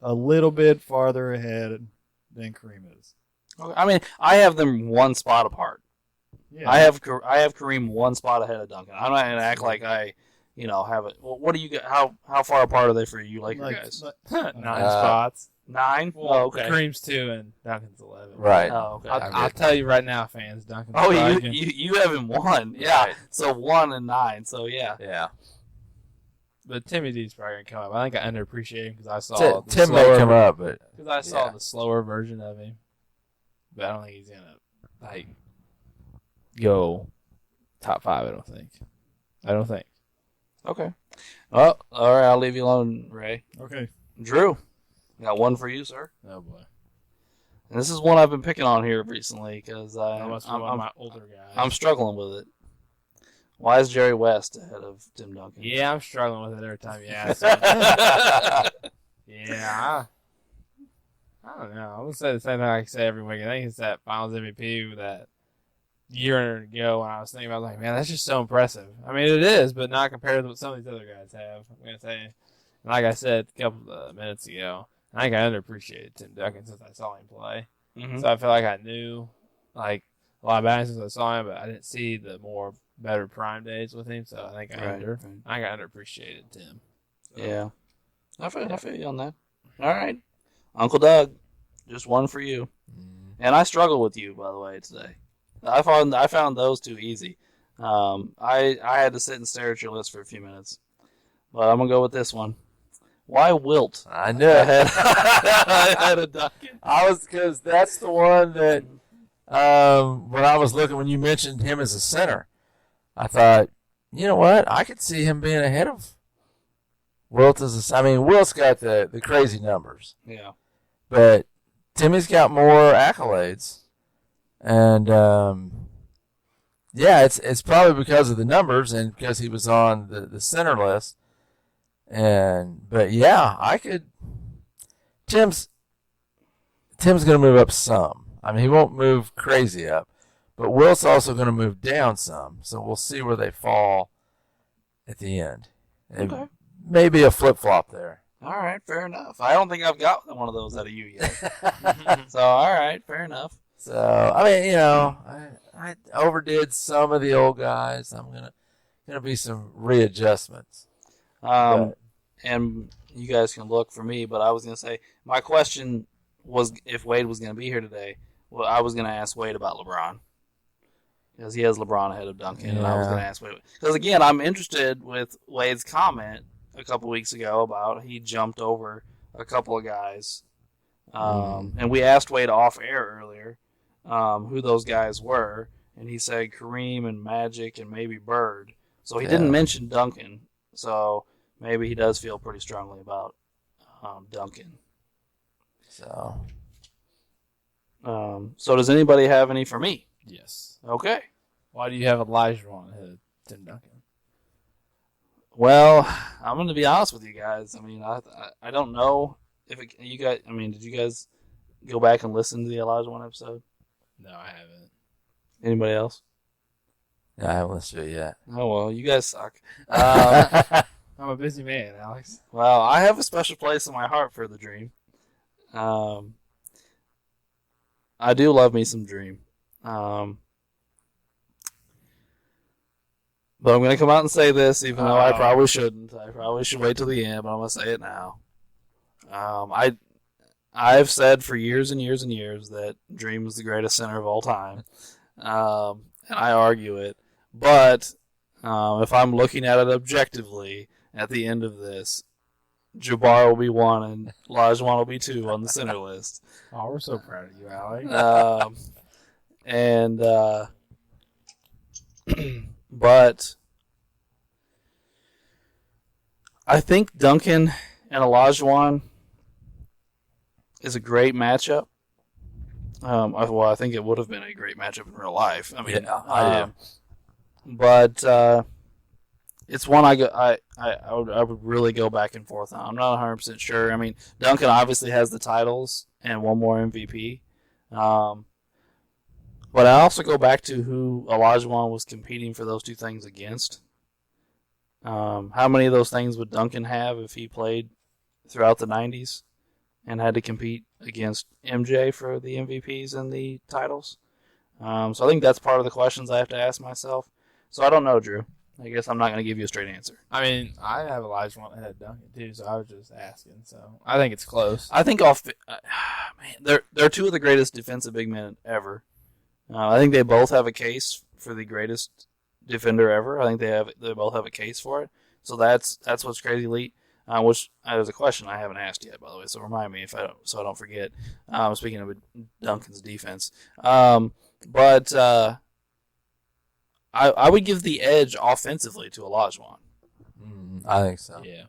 a little bit farther ahead than Kareem is. Okay. I mean, I have them 1 spot apart. Yeah. I have Kareem 1 spot ahead of Duncan. I'm not gonna act like I, have it. Well, what do you got? How far apart are they for you, Laker guys? 9 spots. 9. Well, Oh, okay. Kareem's 2 and Duncan's 11. Right. Oh, okay. I'll tell you right now, fans. Duncan's Oh, probably you have him 1. Yeah. Right. So 1 and 9. So yeah. Yeah. But Timmy D's probably gonna come up. I think I underappreciate him because I saw the Tim may slower- come up, but because I saw yeah. the slower version of him. But I don't think he's gonna go top 5. I don't think. Okay. Well, all right. I'll leave you alone, Ray. Okay. Drew, got 1 for you, sir. Oh boy. And this is one I've been picking on here recently because That must be one of my older guys. I'm struggling with it. Why is Jerry West ahead of Tim Duncan? Yeah, I'm struggling with it every time you ask me. Yeah. I don't know. I would say the same thing I say every week. I think it's that Finals MVP that year ago when I was thinking about, like, man, that's just so impressive. I mean, it is, but not compared to what some of these other guys have. I'm going to say, and like I said a couple of minutes ago, I think I underappreciated Tim Duncan since I saw him play. Mm-hmm. So I feel like I knew, like, a lot about him since I saw him, but I didn't see the more better prime days with him. So I think I underappreciated Tim. So. Yeah. I feel you on that. All right. Uncle Doug, just 1 for you. And I struggle with you, by the way, today. I found those 2 easy. I had to sit and stare at your list for a few minutes. But I'm going to go with this one. Why Wilt I knew it. ahead of Duncan? Because that's the one that when I was looking, when you mentioned him as a center, I thought, you know what? I could see him being ahead of Wilt Wilt's got the crazy numbers. Yeah. But Timmy's got more accolades. And it's probably because of the numbers and because he was on the center list. But yeah, I could. Tim's going to move up some. I mean, he won't move crazy up, but Wilt's also going to move down some. So we'll see where they fall at the end. Okay. Maybe a flip flop there. All right, fair enough. I don't think I've got one of those out of you yet. So, all right, fair enough. So I mean, I overdid some of the old guys. I'm gonna be some readjustments. And you guys can look for me, but I was going to say, my question was if Wade was going to be here today, well, I was going to ask Wade about LeBron. Because he has LeBron ahead of Duncan, and I was going to ask Wade. Because, again, I'm interested with Wade's comment a couple weeks ago about he jumped over a couple of guys. And we asked Wade off air earlier who those guys were, and he said Kareem and Magic and maybe Bird. So he didn't mention Duncan. So maybe he does feel pretty strongly about Duncan. So does anybody have any for me? Yes. Okay. Why do you have Elijah on ahead of Tim Duncan? Well, I'm going to be honest with you guys. I mean, I don't know if you guys. I mean, did you guys go back and listen to the Elijah one episode? No, I haven't. Anybody else? Yeah, I haven't listened to it yet. Oh, well, you guys suck. I'm a busy man, Alex. Well, I have a special place in my heart for the Dream. I do love me some Dream. But I'm going to come out and say this, even though I probably shouldn't. I probably should wait till the end, but I'm going to say it now. I've said for years and years and years that Dream is the greatest center of all time. And I argue it. But if I'm looking at it objectively, at the end of this, Jabbar will be 1 and Olajuwon will be 2 on the center list. Oh, we're so proud of you, Alex. But I think Duncan and Olajuwon is a great matchup. I think it would have been a great matchup in real life. I mean, but it's one I would really go back and forth on. I'm not 100% sure. I mean, Duncan obviously has the titles and one more MVP. But I also go back to who Olajuwon was competing for those two things against. How many of those things would Duncan have if he played throughout the 90s and had to compete against MJ for the MVPs and the titles? So I think that's part of the questions I have to ask myself. So I don't know, Drew. I guess I'm not going to give you a straight answer. I mean, I have Olajuwon ahead of Duncan too, so I was just asking. So I think it's close. I think they're two of the greatest defensive big men ever. I think they both have a case for the greatest defender ever. I think they both have a case for it. So that's what's crazy elite. Which there's a question I haven't asked yet, by the way. So remind me so I don't forget. Speaking of Duncan's defense, but I would give the edge offensively to Olajuwon. I think so. Yeah.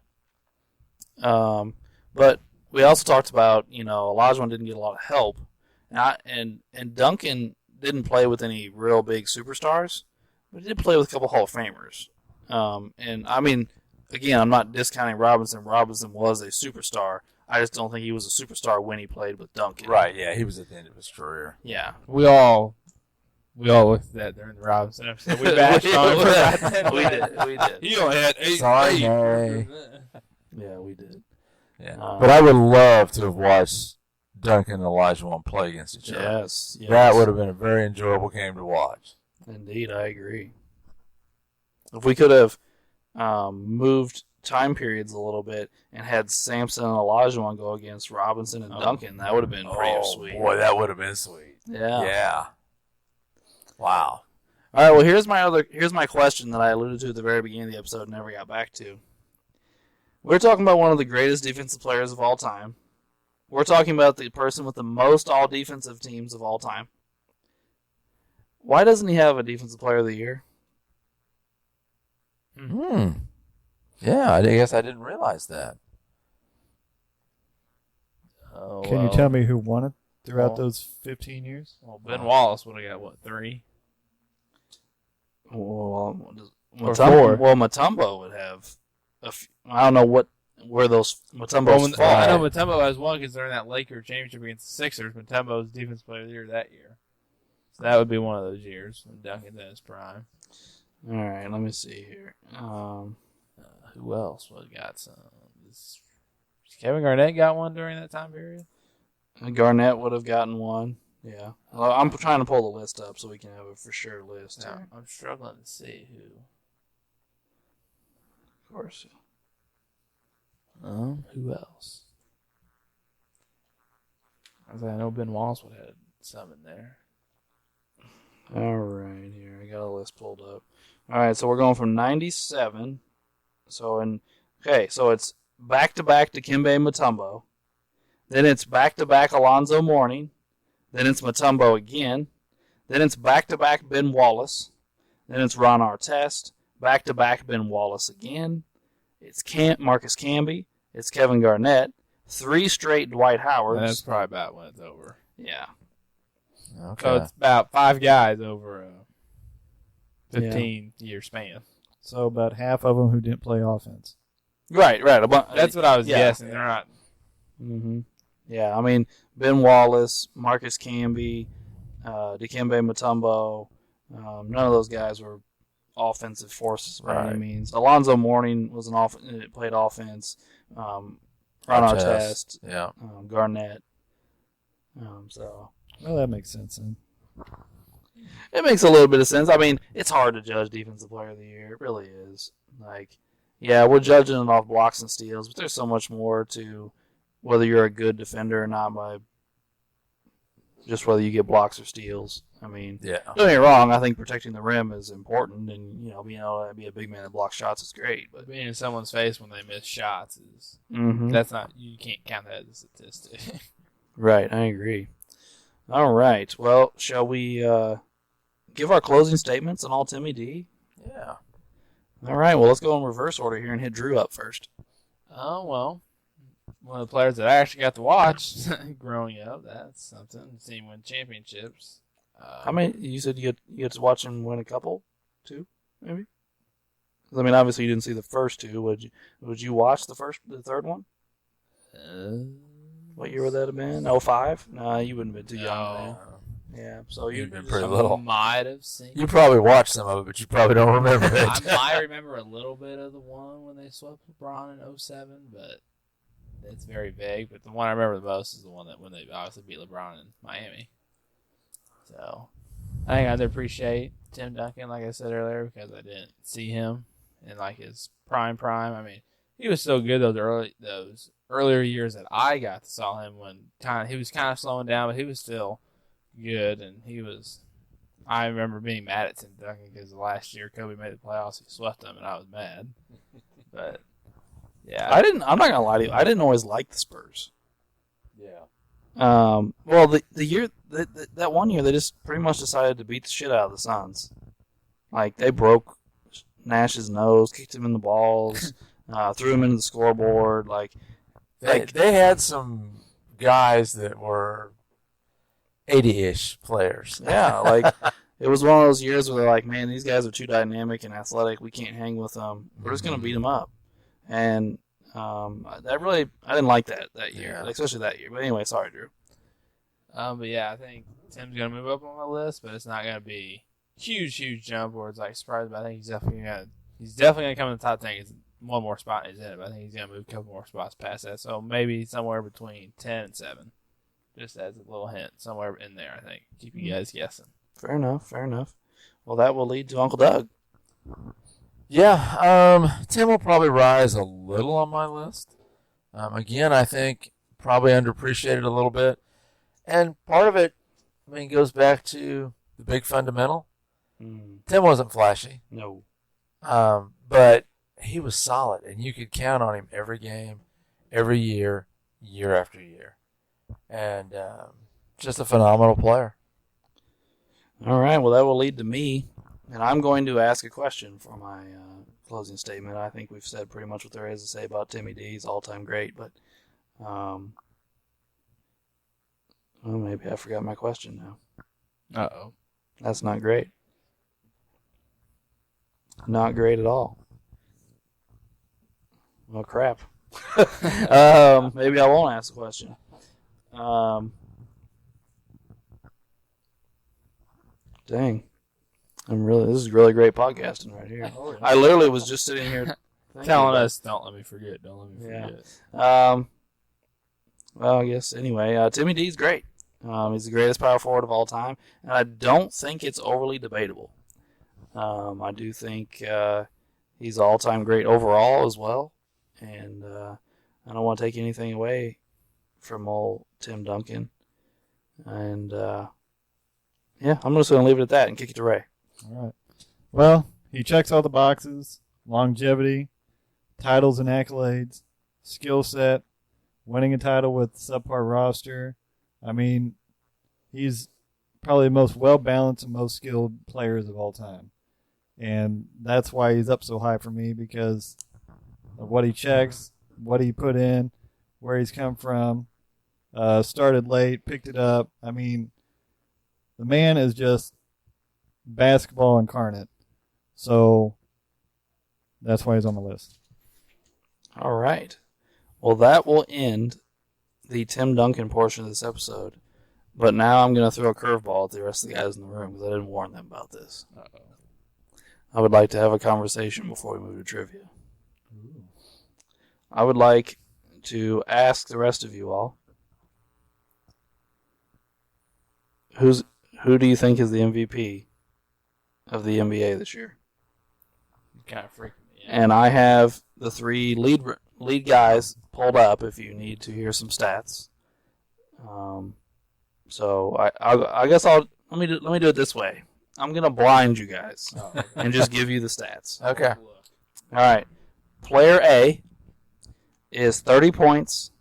But we also talked about Olajuwon didn't get a lot of help, and Duncan didn't play with any real big superstars, but he did play with a couple Hall of Famers. And I mean, again, I'm not discounting Robinson. Robinson was a superstar. I just don't think he was a superstar when he played with Duncan. Right? Yeah, he was at the end of his career. Yeah, We all looked at that during the Robinson episode. We bashed on him for that. We did. He only had 8. Sorry, Harry. Yeah, we did. Yeah, but I would love to have watched Duncan and Olajuwon play against each other. Yes. That would have been a very enjoyable game to watch. Indeed, I agree. If we could have moved time periods a little bit and had Sampson and Olajuwon go against Robinson and Duncan, that would have been pretty sweet. Boy, that would have been sweet. Yeah. Wow. All right. Well, here's my question that I alluded to at the very beginning of the episode and never got back to. We're talking about one of the greatest defensive players of all time. We're talking about the person with the most all defensive teams of all time. Why doesn't he have a defensive player of the year? Yeah, I guess I didn't realize that. Can you tell me who won it throughout those 15 years? Well, Ben Wallace would have got 3? Well, Or 4. Well, Mutombo would have. I don't know where those Mutombo's fall. I know Mutombo has 1 because they're in that Lakers championship against the Sixers. Mutombo's defense player of the year that year. So that would be one of those years when Duncan's in his prime. All right, let me see here. Who else would have got some? Kevin Garnett got 1 during that time period? Garnett would have gotten 1. Yeah. Well, I'm trying to pull the list up so we can have a for sure list. No, Here. I'm struggling to see who. Of course. Who else? I know Ben Wallace would have had some in there. All right, here. I got a list pulled up. All right, so we're going from 97. So it's back-to-back Dikembe Mutombo. Then it's back-to-back Alonzo Mourning. Then it's Mutombo again. Then it's back-to-back Ben Wallace. Then it's Ron Artest. Back-to-back Ben Wallace again. It's Marcus Camby. It's Kevin Garnett. 3 straight Dwight Howards. That's probably about when it's over. Yeah. Okay. So it's about 5 guys over a 15-year span. So about half of them who didn't play offense. Right. That's what I was guessing. They're not. Mm-hmm. Yeah, I mean, Ben Wallace, Marcus Camby, Dikembe Mutombo, none of those guys were offensive forces by Right. any means. Alonzo Mourning was played offense. Ron Artest, Yeah. Garnett. Well, that makes sense then. It makes a little bit of sense. I mean, it's hard to judge Defensive Player of the Year. It really is. Like, yeah, we're judging it off blocks and steals, but there's so much more to whether you're a good defender or not by just whether you get blocks or steals. I mean, Yeah. don't get me wrong. I think protecting the rim is important, and being able to be a big man that blocks shots is great. But Being in someone's face when they miss shots is Mhm. that's not you can't count that as a statistic. Right, I agree. All right. Well, shall we give our closing statements on all Timmy D? Yeah. All right. Well, let's go in reverse order here and hit Drew up first. Oh well, one of the players that I actually got to watch growing up. That's something. Seen him win championships. How many? You said you get to watch him win a couple, two, maybe. 'Cause, I mean, obviously you didn't see the first two. Would you watch the third one? What year would that have been? 05? No, you wouldn't have been too young then. Yeah. So You'd you'd been been pretty I little. might have seen. You probably watched some of it, but you probably don't remember I it. might remember a little bit of the one when they swept LeBron in 07, but it's very vague. But the one I remember the most is the one that when they obviously beat LeBron in Miami. So I think I'd appreciate Tim Duncan, like I said earlier, because I didn't see him in like his prime. I mean, he was still good those earlier years that I got to saw him when he was kind of slowing down, but he was still good, and he was. I remember being mad at Tim Duncan because last year Kobe made the playoffs, he swept them, and I was mad. But yeah, I'm not gonna lie to you. I didn't always like the Spurs. Yeah. Well, the year that one year they just pretty much decided to beat the shit out of the Suns. Like they broke Nash's nose, kicked him in the balls, threw him into the scoreboard. They had some guys that were 80-ish players. Yeah, like it was one of those years where they're like, man, these guys are too dynamic and athletic. We can't hang with them. We're just gonna beat them up. And I didn't like that year, Yeah. especially that year. But anyway, sorry, Drew. but yeah, I think Tim's gonna move up on my list, but it's not gonna be huge jump where it's like surprised. But I think he's definitely gonna come in the top 10. It's one more spot he's in it, but I think he's gonna move a couple more spots past that. So maybe somewhere between 10 and 7. Just as a little hint, somewhere in there, I think. Keep you guys guessing. Fair enough. Well, that will lead to Uncle Doug. Yeah, Tim will probably rise a little on my list. Again, I think probably underappreciated a little bit. And part of it, goes back to the big fundamental. Tim wasn't flashy, No. but he was solid, and you could count on him every game, every year, year after year. And just a phenomenal player. All right. Well, that will lead to me, and I'm going to ask a question for my closing statement. I think we've said pretty much what there is to say about Timmy D. He's all-time great, but well, maybe I forgot my question now. Uh-oh. That's not great. Not great at all. Well, crap. Maybe I won't ask the question. Dang. This is really great podcasting right here. I literally was just sitting here Telling us, don't let me forget. Yeah. Well, I guess anyway, Timmy D's great. He's the greatest power forward of all time, and I don't think it's overly debatable. I do think he's an all-time great overall as well, and I don't want to take anything away from old Tim Duncan. And yeah, I'm just going to leave it at that and kick it to Ray. All right. Well, he checks all the boxes: longevity, titles and accolades, skill set, winning a title with subpar roster. I mean, he's probably the most well-balanced and most skilled players of all time. And that's why he's up so high for me, because of what he checks, what he put in, where he's come from, started late, picked it up. I mean, the man is just basketball incarnate. So that's why he's on the list. All right. Well, that will end the Tim Duncan portion of this episode. But now I'm going to throw a curveball at the rest of the guys in the room because I didn't warn them about this. I would like to have a conversation before we move to trivia. I would like to ask the rest of you all, who do you think is the MVP of the NBA this year? Kind of freaking me out. And I have the 3 lead guys pulled up if you need to hear some stats. So I guess let me do it this way. I'm gonna blind you guys and just give you the stats. Okay. All right. Player A is 30 points,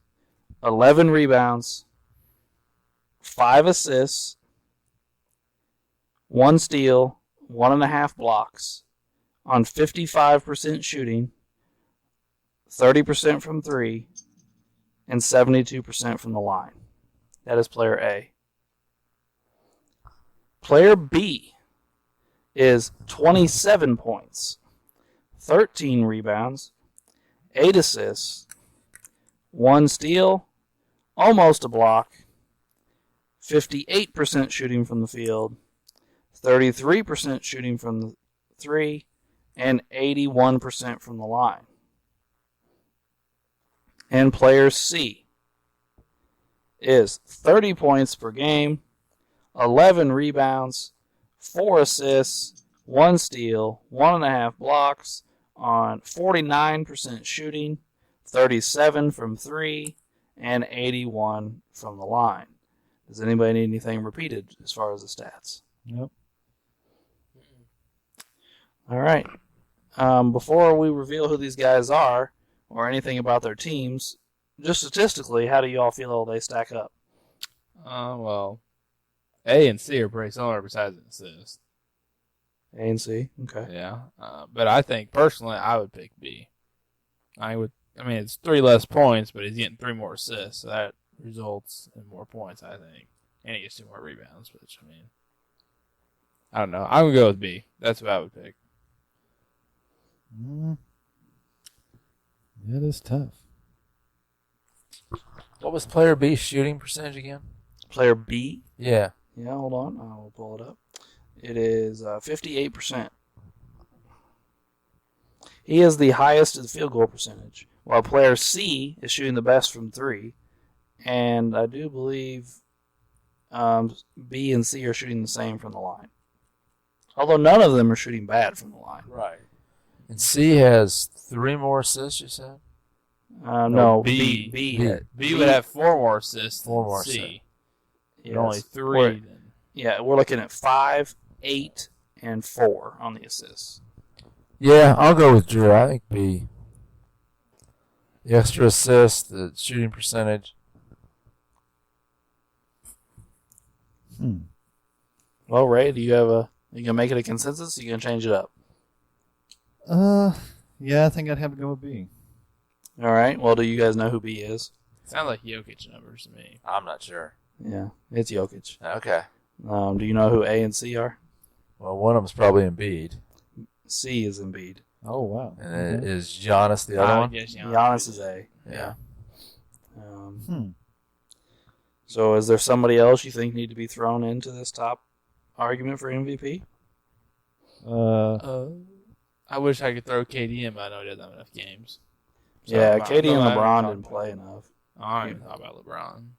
11 rebounds, 5 assists, 1 steal, 1.5 blocks, on 55% shooting, 30% from 3, and 72% from the line. That is player A. Player B is 27 points, 13 rebounds, 8 assists, 1 steal, almost a block, 58% shooting from the field, 33% shooting from the 3, and 81% from the line. And player C is 30 points per game, 11 rebounds, 4 assists, 1 steal, 1.5 blocks, on 49% shooting, 37 from 3, and 81 from the line. Does anybody need anything repeated as far as the stats? Nope. All right. Before we reveal who these guys are or anything about their teams, just statistically, how do you all feel they stack up? Well, A and C are pretty similar besides an assist. A and C? Okay. Yeah. But I think, personally, I would pick B. It's 3 less points, but he's getting 3 more assists, so that results in more points, I think. And he gets 2 more rebounds, which, I don't know. I'm going to go with B. That's what I would pick. That is tough. What was player B's shooting percentage again? Player B? Yeah. Yeah, hold on. I'll pull it up. It is 58%. He is the highest in the field goal percentage, while player C is shooting the best from 3. And I do believe B and C are shooting the same from the line. Although none of them are shooting bad from the line. Right. And C has 3 more assists, you said? No, B. B would have 4 more assists than 4 more C. assists. Yes. Only 3. We're looking at 5, 8, and 4 on the assists. Yeah, I'll go with Drew. I think B. The extra assist, the shooting percentage. Well, Ray, you gonna make it a consensus? Or you gonna change it up? Yeah, I think I'd have to go with B. All right. Well, do you guys know who B is? Sounds like Jokic numbers to me. I'm not sure. Yeah, it's Jokic. Okay. Do you know who A and C are? Well, one of them's probably Embiid. C is Embiid. Oh, wow. And is Giannis the other one? Yes, Giannis is A. Yeah. So is there somebody else you think need to be thrown into this top argument for MVP? I wish I could throw KD in, but I know he doesn't have enough games. So Yeah, KD and I haven't LeBron talked didn't play enough. I don't even talk about LeBron.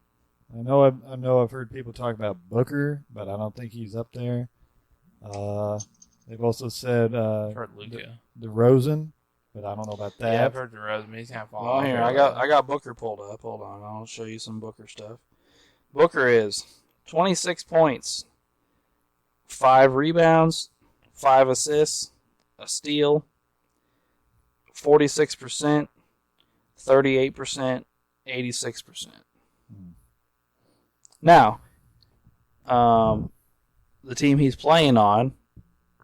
I know I've heard people talk about Booker, but I don't think he's up there. They've also said I've heard Luka. DeRozan, but I don't know about that. Yeah, I've heard DeRozan. He's kind of falling Well, off. here, I got Booker pulled up. Hold on, I'll show you some Booker stuff. Booker is 26 points, 5 rebounds, 5 assists, a steal, 46%, 38%, 86%. Now, the team he's playing on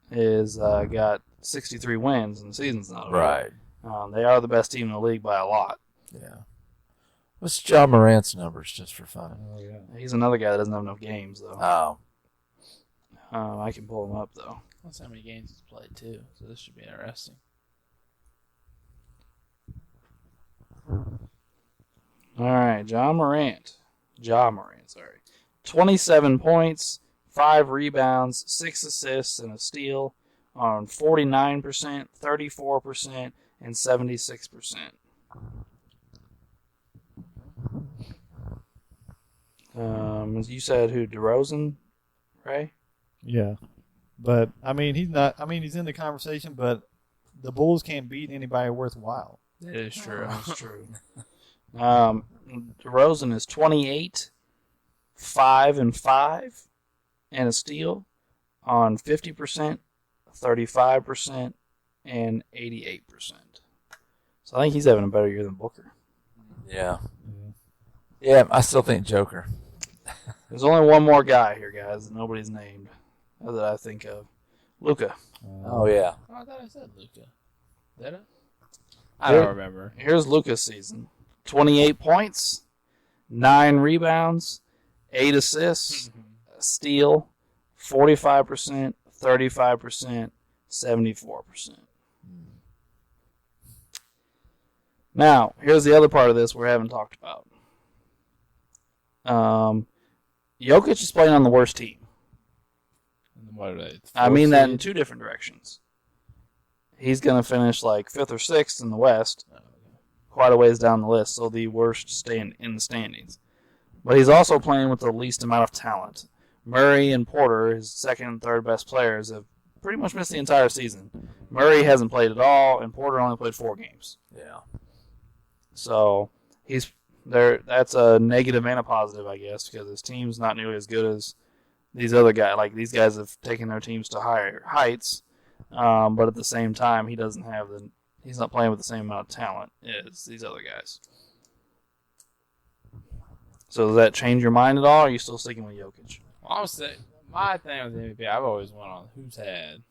is got 63 wins, and the season's not over. Right. They are the best team in the league by a lot. Yeah. What's John Morant's numbers, just for fun? Oh, yeah. He's another guy that doesn't have enough games, though. Oh. I can pull him up, though. That's how many games he's played, too. So this should be interesting. All right, Ja Morant, sorry. 27 points, 5 rebounds, 6 assists, and a steal, on 49%, 34%, and 76%. You said who? DeRozan, Ray? Yeah. But, I mean, he's not. I mean, he's in the conversation, but the Bulls can't beat anybody worthwhile. That is true. That's true. DeRozan is 28, 5 and 5, and a steal on 50%, 35%, and 88%. So I think he's having a better year than Booker. Yeah. Yeah, I still think Joker. There's only one more guy here, guys, that nobody's named that I think of. Luka. Oh, yeah. Oh, I thought I said Luka. Did I? I don't remember. Here's Luka's season. 28 points, 9 rebounds, 8 assists, a steal, 45%, 35%, 74%. Now, here's the other part of this we haven't talked about. Jokic is playing on the worst team. What are they? I mean that in two different directions. He's going to finish like 5th or 6th in the West, quite a ways down the list, so the worst in the standings. But he's also playing with the least amount of talent. Murray and Porter, his second and third best players, have pretty much missed the entire season. Murray hasn't played at all, and Porter only played 4 games. Yeah. So he's there. That's a negative and a positive, I guess, because his team's not nearly as good as these other guys. Like, these guys have taken their teams to higher heights, but at the same time, he's not playing with the same amount of talent as these other guys. So does that change your mind at all, or are you still sticking with Jokic? Honestly, my thing with MVP, I've always went on who's had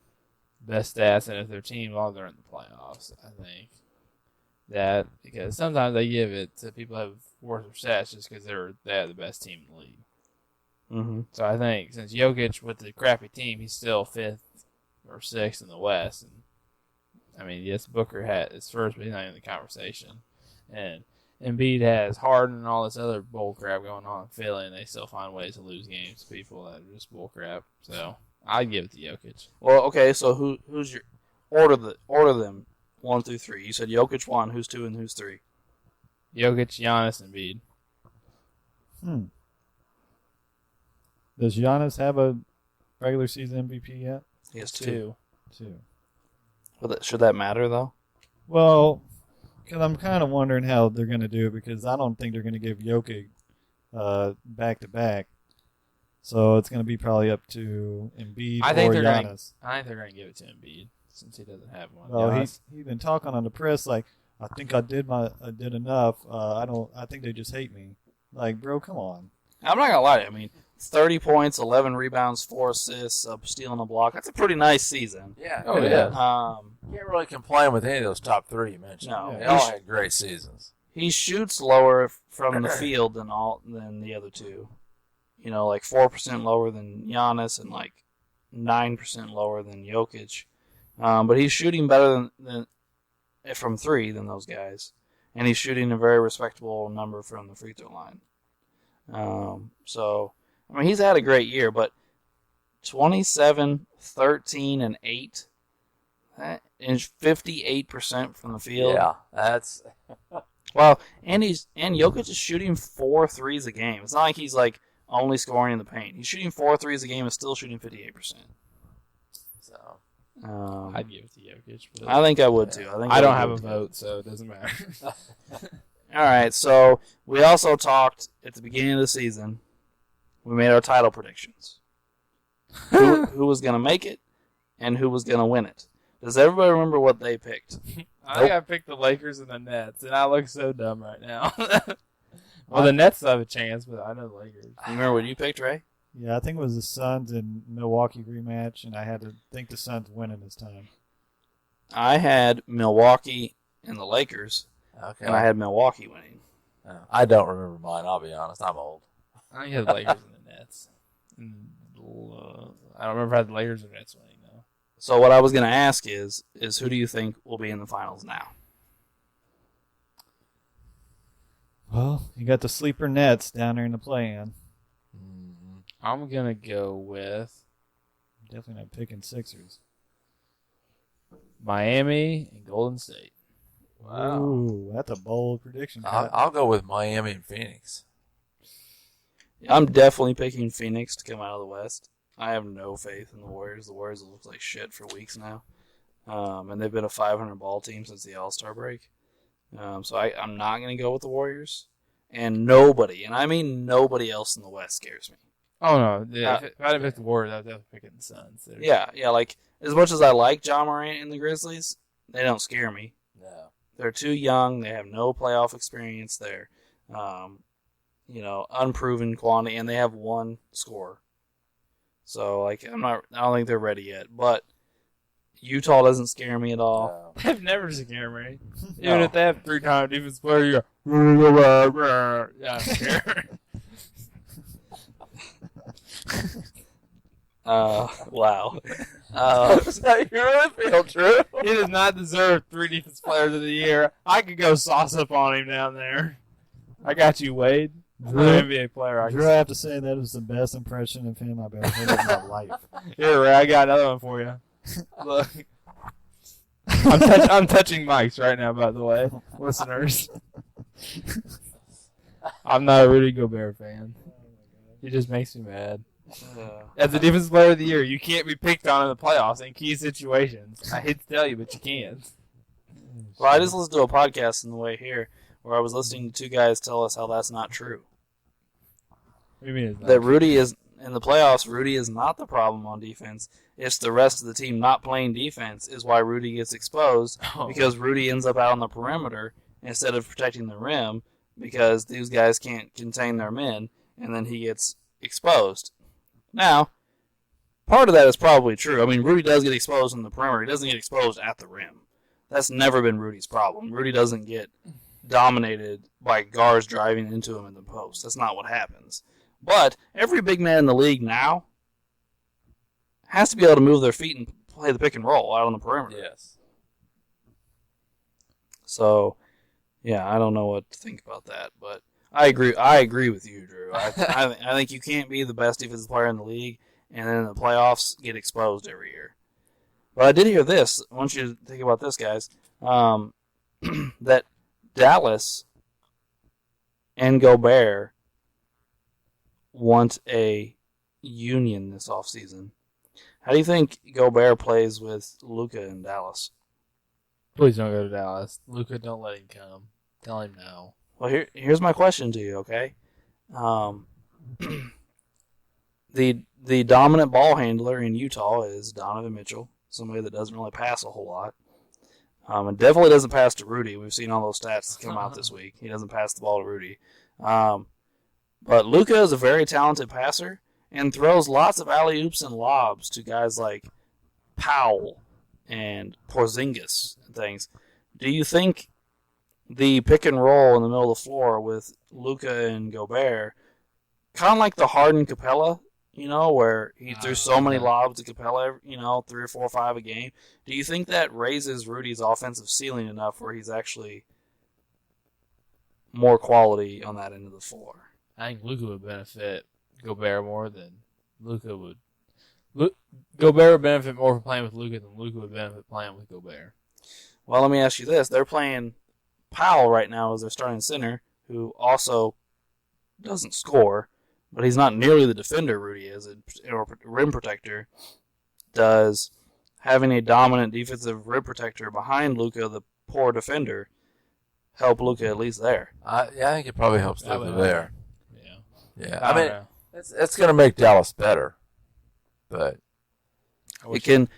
best stats, and if their team, while they're in the playoffs, I think that, because sometimes they give it to people who have worse stats just because they have the best team in the league. Mm-hmm. So I think since Jokic with the crappy team, he's still 5th or 6th in the West. And I mean, yes, Booker had his first, but he's not in the conversation. And Embiid has Harden and all this other bull crap going on in Philly, and they still find ways to lose games to people that are just bull crap. So I'd give it to Jokic. Well, okay, so who's your order them 1 through 3? You said Jokic 1. Who's 2 and who's 3? Jokic, Giannis, Embiid. Does Giannis have a regular season MVP yet? He has 2. 2. Should that matter, though? Well, because I'm kind of wondering how they're going to do it, because I don't think they're going to give Jokic back-to-back. So it's going to be probably up to Embiid or Giannis. I think they're going to give it to Embiid since he doesn't have one. Well, he's been talking on the press like, I think I did enough. I think they just hate me. Like, bro, come on. I'm not gonna lie to you. I mean, 30 points, 11 rebounds, 4 assists, a steal and a block. That's a pretty nice season. Yeah. Oh, yeah. You can't really complain with any of those top 3 you mentioned. No. They all had great seasons. He shoots lower from the field than the other two. You know, like 4% lower than Giannis and like 9% lower than Jokic. But he's shooting better than from 3 than those guys, and he's shooting a very respectable number from the free throw line. So, I mean, he's had a great year, but 27, 13, and 8, and 58% from the field. Yeah, that's Well, and Jokic is shooting 4 threes a game. It's not like he's like only scoring in the paint. He's shooting 4 threes a game and still shooting 58%. so. I'd give it to Jokic. But I think I would too. I don't have a vote, so it doesn't matter. All right, so we also talked at the beginning of the season. We made our title predictions. Who was going to make it and who was going to win it. Does everybody remember what they picked? I think I picked the Lakers and the Nets, and I look so dumb right now. Well, the Nets have a chance, but I know the Lakers. You remember what you picked, Ray? Yeah, I think it was the Suns and Milwaukee rematch, and I had to think the Suns winning this time. I had Milwaukee and the Lakers, Okay. and I had Milwaukee winning. I don't remember mine, I'll be honest. I'm old. I think I had the Lakers and the Nets. And, I don't remember if I had the Lakers or Nets winning, though. So what I was going to ask is who do you think will be in the finals now? Well, you got the sleeper Nets down there in the play-in. I'm going to go with... Definitely not picking Sixers. Miami and Golden State. Wow. Ooh, that's a bold prediction. I'll go with Miami and Phoenix. I'm definitely picking Phoenix to come out of the West. I have no faith in the Warriors. The Warriors look like shit for weeks now. And they've been a 500 ball team since the All-Star break. So I'm not going to go with the Warriors. And nobody, and I mean nobody else in the West scares me. Oh, no. Yeah, if I didn't pick the Warriors, I would definitely pick the Suns. Yeah, like, as much as I like John Morant and the Grizzlies, they don't scare me. No. They're too young. They have no playoff experience. They're, unproven quantity, and they have one scorer. So, like, I don't think they're ready yet. But Utah doesn't scare me at all. No. They've never scared me. No. Even if they have 3-time defense player, you go, yeah, I'm scared. Wow. You really feel true? He does not deserve 3 defense players of the year. I could go sauce up on him down there. I got you, Wade. Another NBA player. Drew, I have to say that was the best impression of him I've ever heard in my life. Here, Ray, I got another one for you. Look. I'm touching mics right now, by the way, listeners. I'm not a Rudy Gobert fan. He just makes me mad. As a defensive player of the year, you can't be picked on in the playoffs in key situations. I hate to tell you, but you can't. Well, I just listened to a podcast on the way here where I was listening to 2 guys tell us how that's not true. What do you mean it's not That true? Rudy is, in the playoffs, Rudy is not the problem on defense. It's the rest of the team not playing defense is why Rudy gets exposed, because Rudy ends up out on the perimeter instead of protecting the rim because these guys can't contain their men, and then he gets exposed. Now, part of that is probably true. I mean, Rudy does get exposed on the perimeter. He doesn't get exposed at the rim. That's never been Rudy's problem. Rudy doesn't get dominated by guards driving into him in the post. That's not what happens. But every big man in the league now has to be able to move their feet and play the pick and roll out on the perimeter. Yes. So, yeah, I don't know what to think about that, but I agree with you, Drew. I think you can't be the best defensive player in the league and then in the playoffs get exposed every year. But I did hear this. I want you to think about this, guys. That Dallas and Gobert want a union this offseason. How do you think Gobert plays with Luka in Dallas? Please don't go to Dallas. Luka, don't let him come. Tell him no. Well, here's my question to you, okay? The dominant ball handler in Utah is Donovan Mitchell, somebody that doesn't really pass a whole lot. And definitely doesn't pass to Rudy. We've seen all those stats come out this week. He doesn't pass the ball to Rudy. But Luka is a very talented passer and throws lots of alley-oops and lobs to guys like Powell and Porzingis and things. Do you think the pick and roll in the middle of the floor with Luka and Gobert, kind of like the Harden Capella, where he threw so many lobs to Capella, 3 or 4 or 5 a game. Do you think that raises Rudy's offensive ceiling enough where he's actually more quality on that end of the floor? I think Luka would benefit Gobert more than Luka would. Gobert would benefit more from playing with Luka than Luka would benefit playing with Gobert. Well, let me ask you this. They're playing Powell right now as their starting center, who also doesn't score, but he's not nearly the defender Rudy is, or rim protector. Does having a dominant defensive rim protector behind Luka, the poor defender, help Luka at least there? I think it probably helps Luka there. Yeah. I mean, know. it's going to make Dallas better, but It can,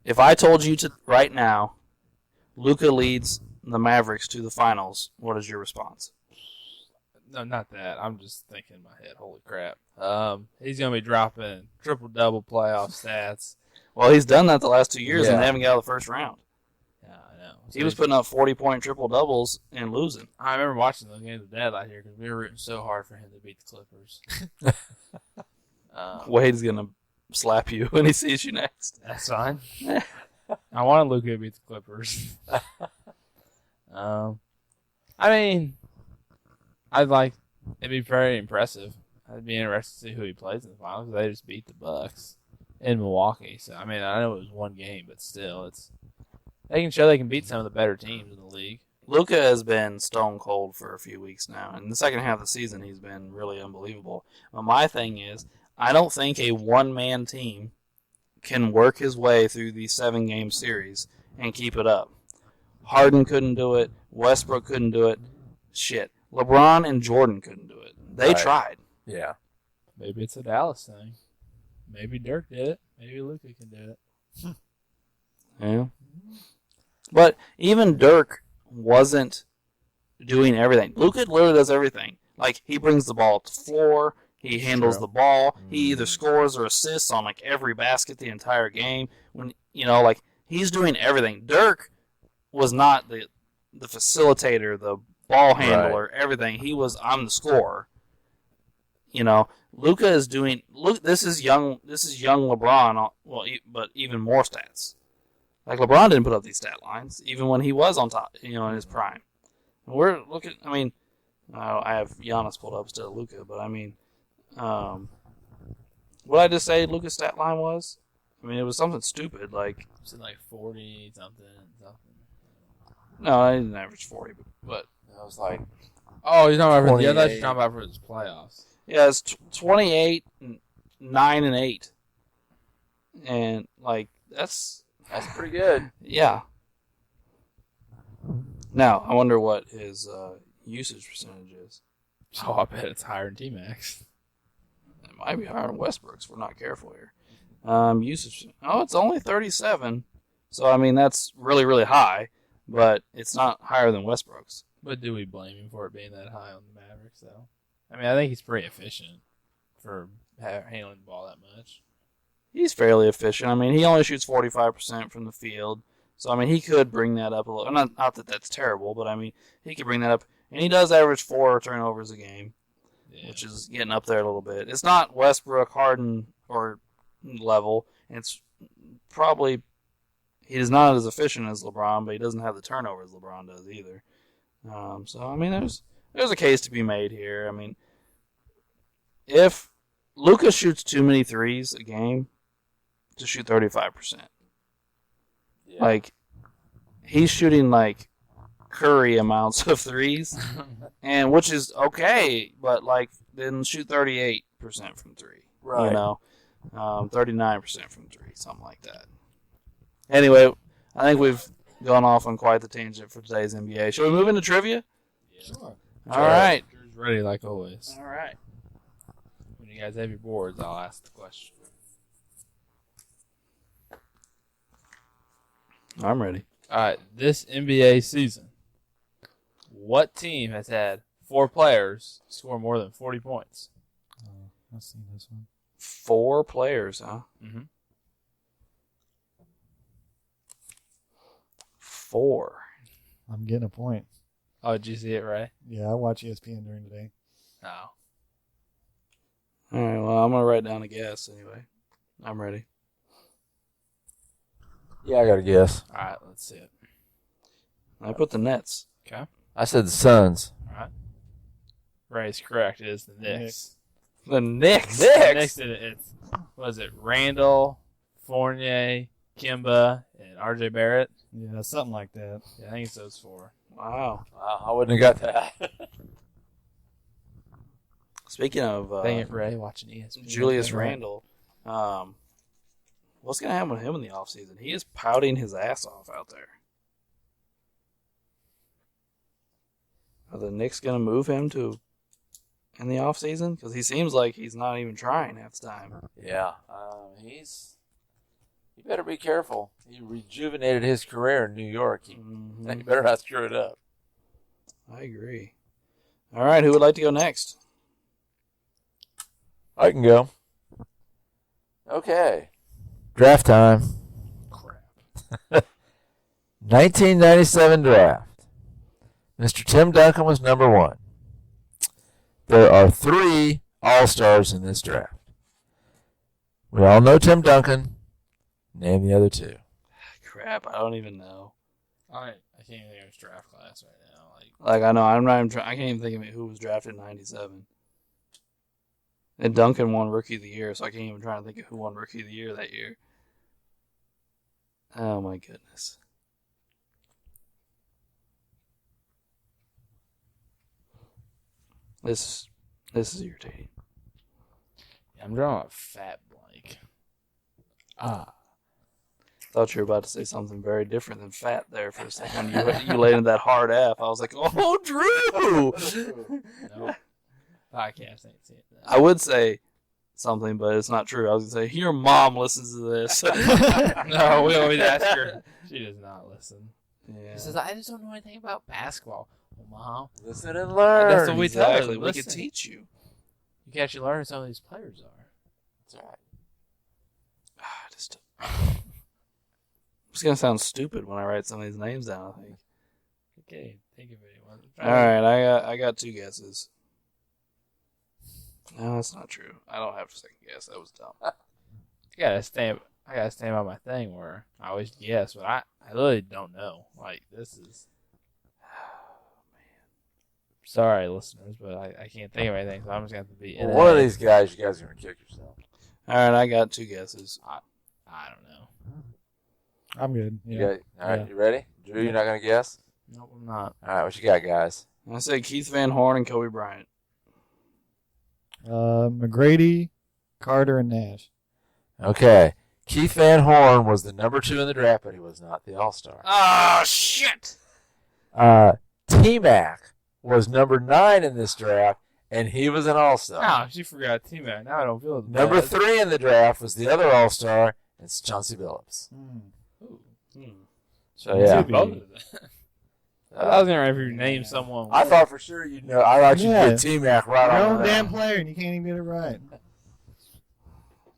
if I told you to right now, Luka leads the Mavericks to the finals, what is your response? No, not that. I'm just thinking in my head, holy crap. He's going to be dropping triple-double playoff stats. Well, he's done that the last 2 years, and Yeah. they haven't got out of the first round. Yeah, I know. He was putting up 40-point triple-doubles and losing. I remember watching those games with Dad last year because we were rooting so hard for him to beat the Clippers. Wade's going to slap you when he sees you next. That's fine. I wanted Luka to beat the Clippers. I mean, it'd be very impressive. I'd be interested to see who he plays in the finals. They just beat the Bucks. in Milwaukee. So I mean, I know it was one game, but still, they can show they can beat some of the better teams in the league. Luka has been stone cold for a few weeks now. In the second half of the season, he's been really unbelievable. But my thing is, I don't think a one-man team can work his way through these 7-game series and keep it up. Harden couldn't do it. Westbrook couldn't do it. Shit. LeBron and Jordan couldn't do it. They tried. Yeah. Maybe it's a Dallas thing. Maybe Dirk did it. Maybe Luka can do it. Yeah. But even Dirk wasn't doing everything. Luka literally does everything. Like, he brings the ball to the floor. He handles the ball. He either scores or assists on, like, every basket the entire game. When, like, he's doing everything. Dirk was not the facilitator, the ball handler, everything. He was, I'm the scorer. Luka is doing. Look, this is young LeBron. Well, but even more stats. Like, LeBron didn't put up these stat lines even when he was on top. In his prime. And we're looking. I mean, I have Giannis pulled up instead of Luka, but I mean, what I just say Luka's stat line was? I mean, it was something stupid like. Was it like 40 something? No, I didn't average 40, but I was like, oh, you're talking about for the 28. other. You're talking about for his playoffs. yeah, it's 28, 9 and 8, and like that's pretty good. yeah. Now I wonder what his usage percentage is. Oh, I bet it's higher than T-Max. It might be higher than Westbrook's if we're not careful here. Usage. Oh, it's only 37. So I mean that's really really high, but it's not higher than Westbrook's. But do we blame him for it being that high on the Mavericks, though? I mean, I think he's pretty efficient for handling the ball that much. He's fairly efficient. I mean, he only shoots 45% from the field. So, I mean, he could bring that up a little. Not that that's terrible, but, I mean, he could bring that up. And he does average 4 turnovers a game, which is getting up there a little bit. It's not Westbrook, Harden, or level. It's probably he is not as efficient as LeBron, but he doesn't have the turnovers LeBron does either. So, I mean, there's a case to be made here. I mean, if Luka shoots too many threes a game to shoot 35%, like he's shooting like Curry amounts of threes, and which is okay, but like then shoot 38% from three, Right. 39% from three, something like that. Anyway, I think we've gone off on quite the tangent for today's NBA. Shall we move into trivia? Sure. All right. Drew's ready like always. All right. When you guys have your boards, I'll ask the question. I'm ready. All right. This NBA season, what team has had 4 players score more than 40 points? I've seen this one. 4 players, huh? Mm-hmm. 4. I'm getting a point. Oh, did you see it right? Yeah, I watch ESPN during the day. No. All right, well, I'm going to write down a guess anyway. I'm ready. Yeah, I got a guess. All right, let's see it. I put the Nets. Okay. I said the Suns. All right. Ray's correct. It is the Knicks. The Knicks? The Knicks did it. It's, was it Randall, Fournier, Kimba, and R.J. Barrett? Yeah, something like that. Yeah, I think it's those 4. Wow. Wow, I wouldn't have got that. Speaking of Dang it, Ray, watching ESPN. Julius Randle, what's going to happen with him in the offseason? He is pouting his ass off out there. Are the Knicks going to move him in the offseason? Because he seems like he's not even trying half the time. Yeah, he better be careful. He rejuvenated his career in New York. He better not screw it up. I agree. All right, who would like to go next? I can go. Okay. Draft time. Crap. 1997 draft. Mr. Tim Duncan was number 1. There are 3 All-Stars in this draft. We all know Tim Duncan. Name the other 2. Crap, I don't even know. I can't even think of his draft class right now. Like I know, I'm not even I can't even think of who was drafted in 97. And Duncan won Rookie of the Year, so I can't even try to think of who won Rookie of the Year that year. Oh my goodness. This is irritating. I'm drawing a fat blank. Thought you were about to say something very different than fat there for a second. You laid in that hard F. I was like, oh, Drew! No. Podcast ain't saying that. I would say something, but it's not true. I was going to say, your mom listens to this. No, we always ask her. She does not listen. Yeah. She says, I just don't know anything about basketball. Well, Mom, Listen and learn. that's what we tell her. Exactly. We Listen. can teach you. You can actually learn who some of these players are. That's right. It's going to sound stupid when I write some of these names down, I think. Okay, think of anyone. All right, I got 2 guesses. No, that's not true. I don't have to second guess. That was dumb. I gotta stand by my thing where I always guess, but I really don't know. Like, this is. Sorry, listeners, but I can't think of anything, so I'm just going to have to be in Well, one of these guys, you guys are going to kick yourself. All right, I got 2 guesses. I don't know. I'm good. You Yeah. got, all right, Yeah. you ready? Drew, you're not going to guess? Nope, I'm not. All right, what you got, guys? I say Keith Van Horn and Kobe Bryant. McGrady, Carter, and Nash. Okay. Keith Van Horn was the number 2 in the draft, but he was not the All-Star. Oh, shit! T-Mac was number 9 in this draft, and he was an All-Star. Oh, she forgot T-Mac. Now I don't feel as bad. Number 3 in the draft was the other All-Star, it's Chauncey Billups. Ooh. So, yeah. Both of them. I was going to name someone. I thought for sure you'd know. I thought you'd Yeah. get T-Mac right Your on own that. damn player, and you can't even get it right.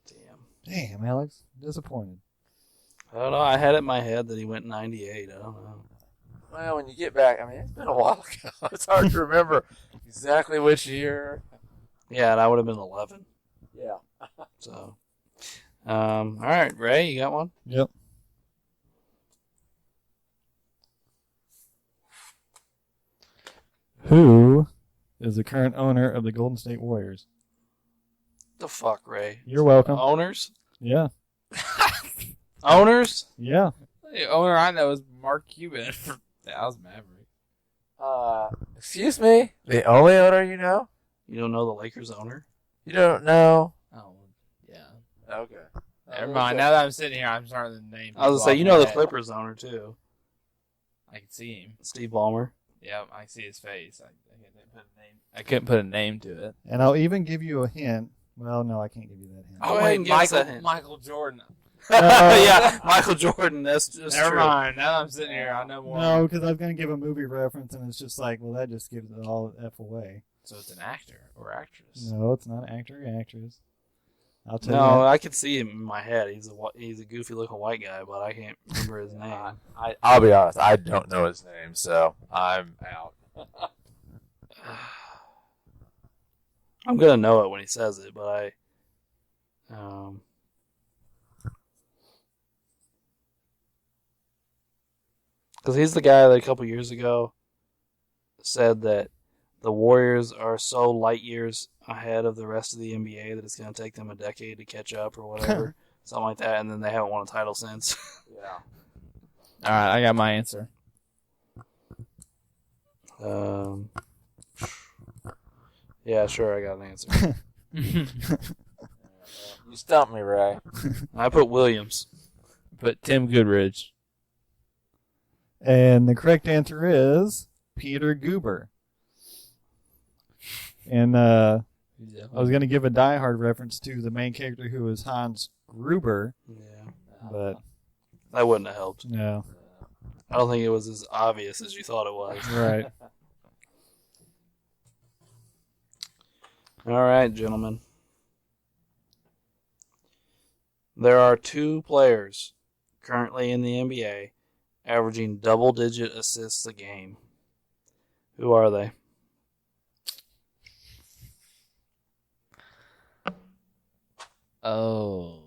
Damn. Damn, Alex. Disappointed. I don't know. I had it in my head that he went 98. I don't know. Well, when you get back, I mean, it's been a while ago. It's hard to remember exactly which year. Yeah, and I would have been 11. Yeah. So, all right, Ray, you got one? Yep. Who is the current owner of the Golden State Warriors? The fuck, Ray? You're welcome. Owners? Yeah. Owners? Yeah. The owner I know is Mark Cuban for Dallas Maverick. Excuse me? The only owner you know? You don't know the Lakers owner? You don't know? Oh, yeah. Okay. Never mind. Now that I'm sitting here, I'm starting to name. I was people gonna say, you off know my the head. Clippers owner too, I can see him. Steve Ballmer. Yep, I can see his face. I couldn't put a name to it. And I'll even give you a hint. Well, no, I can't give you that hint. Go ahead and give us that hint. Michael Jordan. Yeah, Michael Jordan. That's just Never true. mind. Now that I'm sitting here, I know more. No, because I was going to give a movie reference, and it's just like, well, that just gives it all F away. So it's an actor or actress. No, it's not actor or actress. I'll tell No, you. I could see him in my head. He's a goofy looking white guy, but I can't remember his name. I'll be honest. I don't know his name, so I'm out. I'm gonna know it when he says it, but because he's the guy that a couple years ago said that the Warriors are so light years ahead of the rest of the NBA that it's going to take them a decade to catch up or whatever, something like that, and then they haven't won a title since. Yeah. All right, I got my answer. Yeah, sure, I got an answer. You stumped me, Ray. I put Williams. But Tim Goodridge. And the correct answer is Peter Goober. And I was going to give a Die Hard reference to the main character who was Hans Gruber, Yeah, but that wouldn't have helped. no. I don't think it was as obvious as you thought it was. Right. All right, gentlemen. There are 2 players currently in the NBA averaging double-digit assists a game. Who are they? Oh.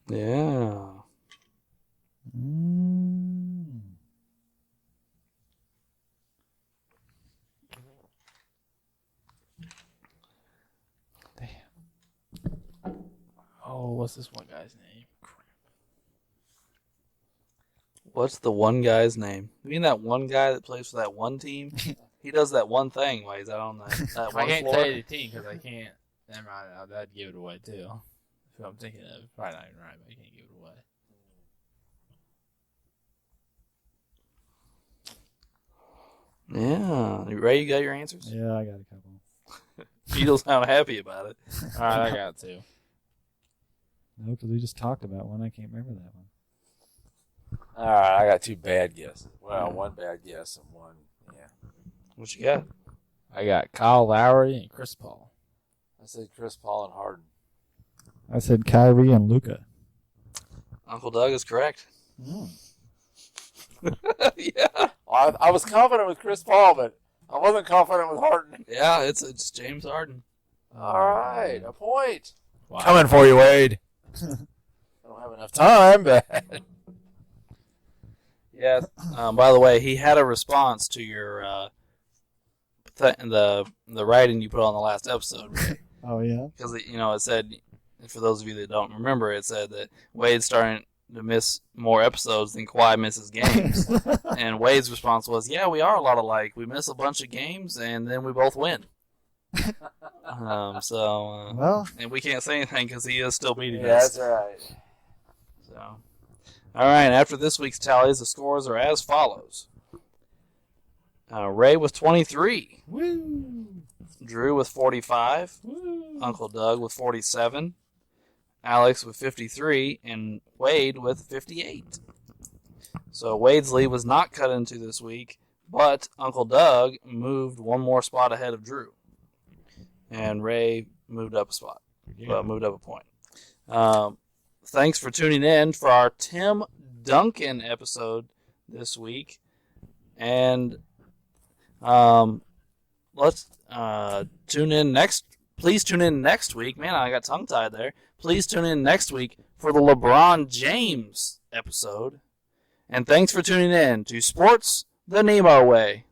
Yeah. what's this one guy's name? What's the one guy's name? You mean that one guy that plays for that one team? He does that one thing while he's out on that one I can't floor. tell you the team because I can't. Never mind. I'd give it away too. Who I'm thinking of. Probably not even right, but I can't give it away. Yeah. Ray, you got your answers? Yeah, I got a couple. You don't sound happy about it. All right, I got two. No, because we just talked about one. I can't remember that one. All right, I got two bad guesses. Well, one bad guess and one, yeah. What you got? I got Kyle Lowry and Chris Paul. I said Chris Paul and Harden. I said Kyrie and Luka. Uncle Doug is correct. Mm. Yeah. Well, I was confident with Chris Paul, but I wasn't confident with Harden. Yeah, it's James Harden. All right, a point. Wow. Coming for you, Wade. I don't have enough time, but Yeah. By the way, he had a response to your the writing you put on the last episode. Oh, yeah? Because it said, for those of you that don't remember, it said that Wade's starting to miss more episodes than Kawhi misses games. And Wade's response was, "Yeah, we are a lot alike. We miss a bunch of games, and then we both win." Well, and we can't say anything because he is still beating yeah, us. that's right. So, all right. After this week's tallies, the scores are as follows: Ray with 23, woo! Drew with 45, Woo! Uncle Doug with 47, Alex with 53, and Wade with 58. So Wade's lead was not cut into this week, but Uncle Doug moved one more spot ahead of Drew, and Ray moved up a spot, moved up a point. Thanks for tuning in for our Tim Duncan episode this week, and let's tune in next. Please tune in next week. Man, I got tongue-tied there. Please tune in next week for the LeBron James episode. And thanks for tuning in to Sports the NEMO Way.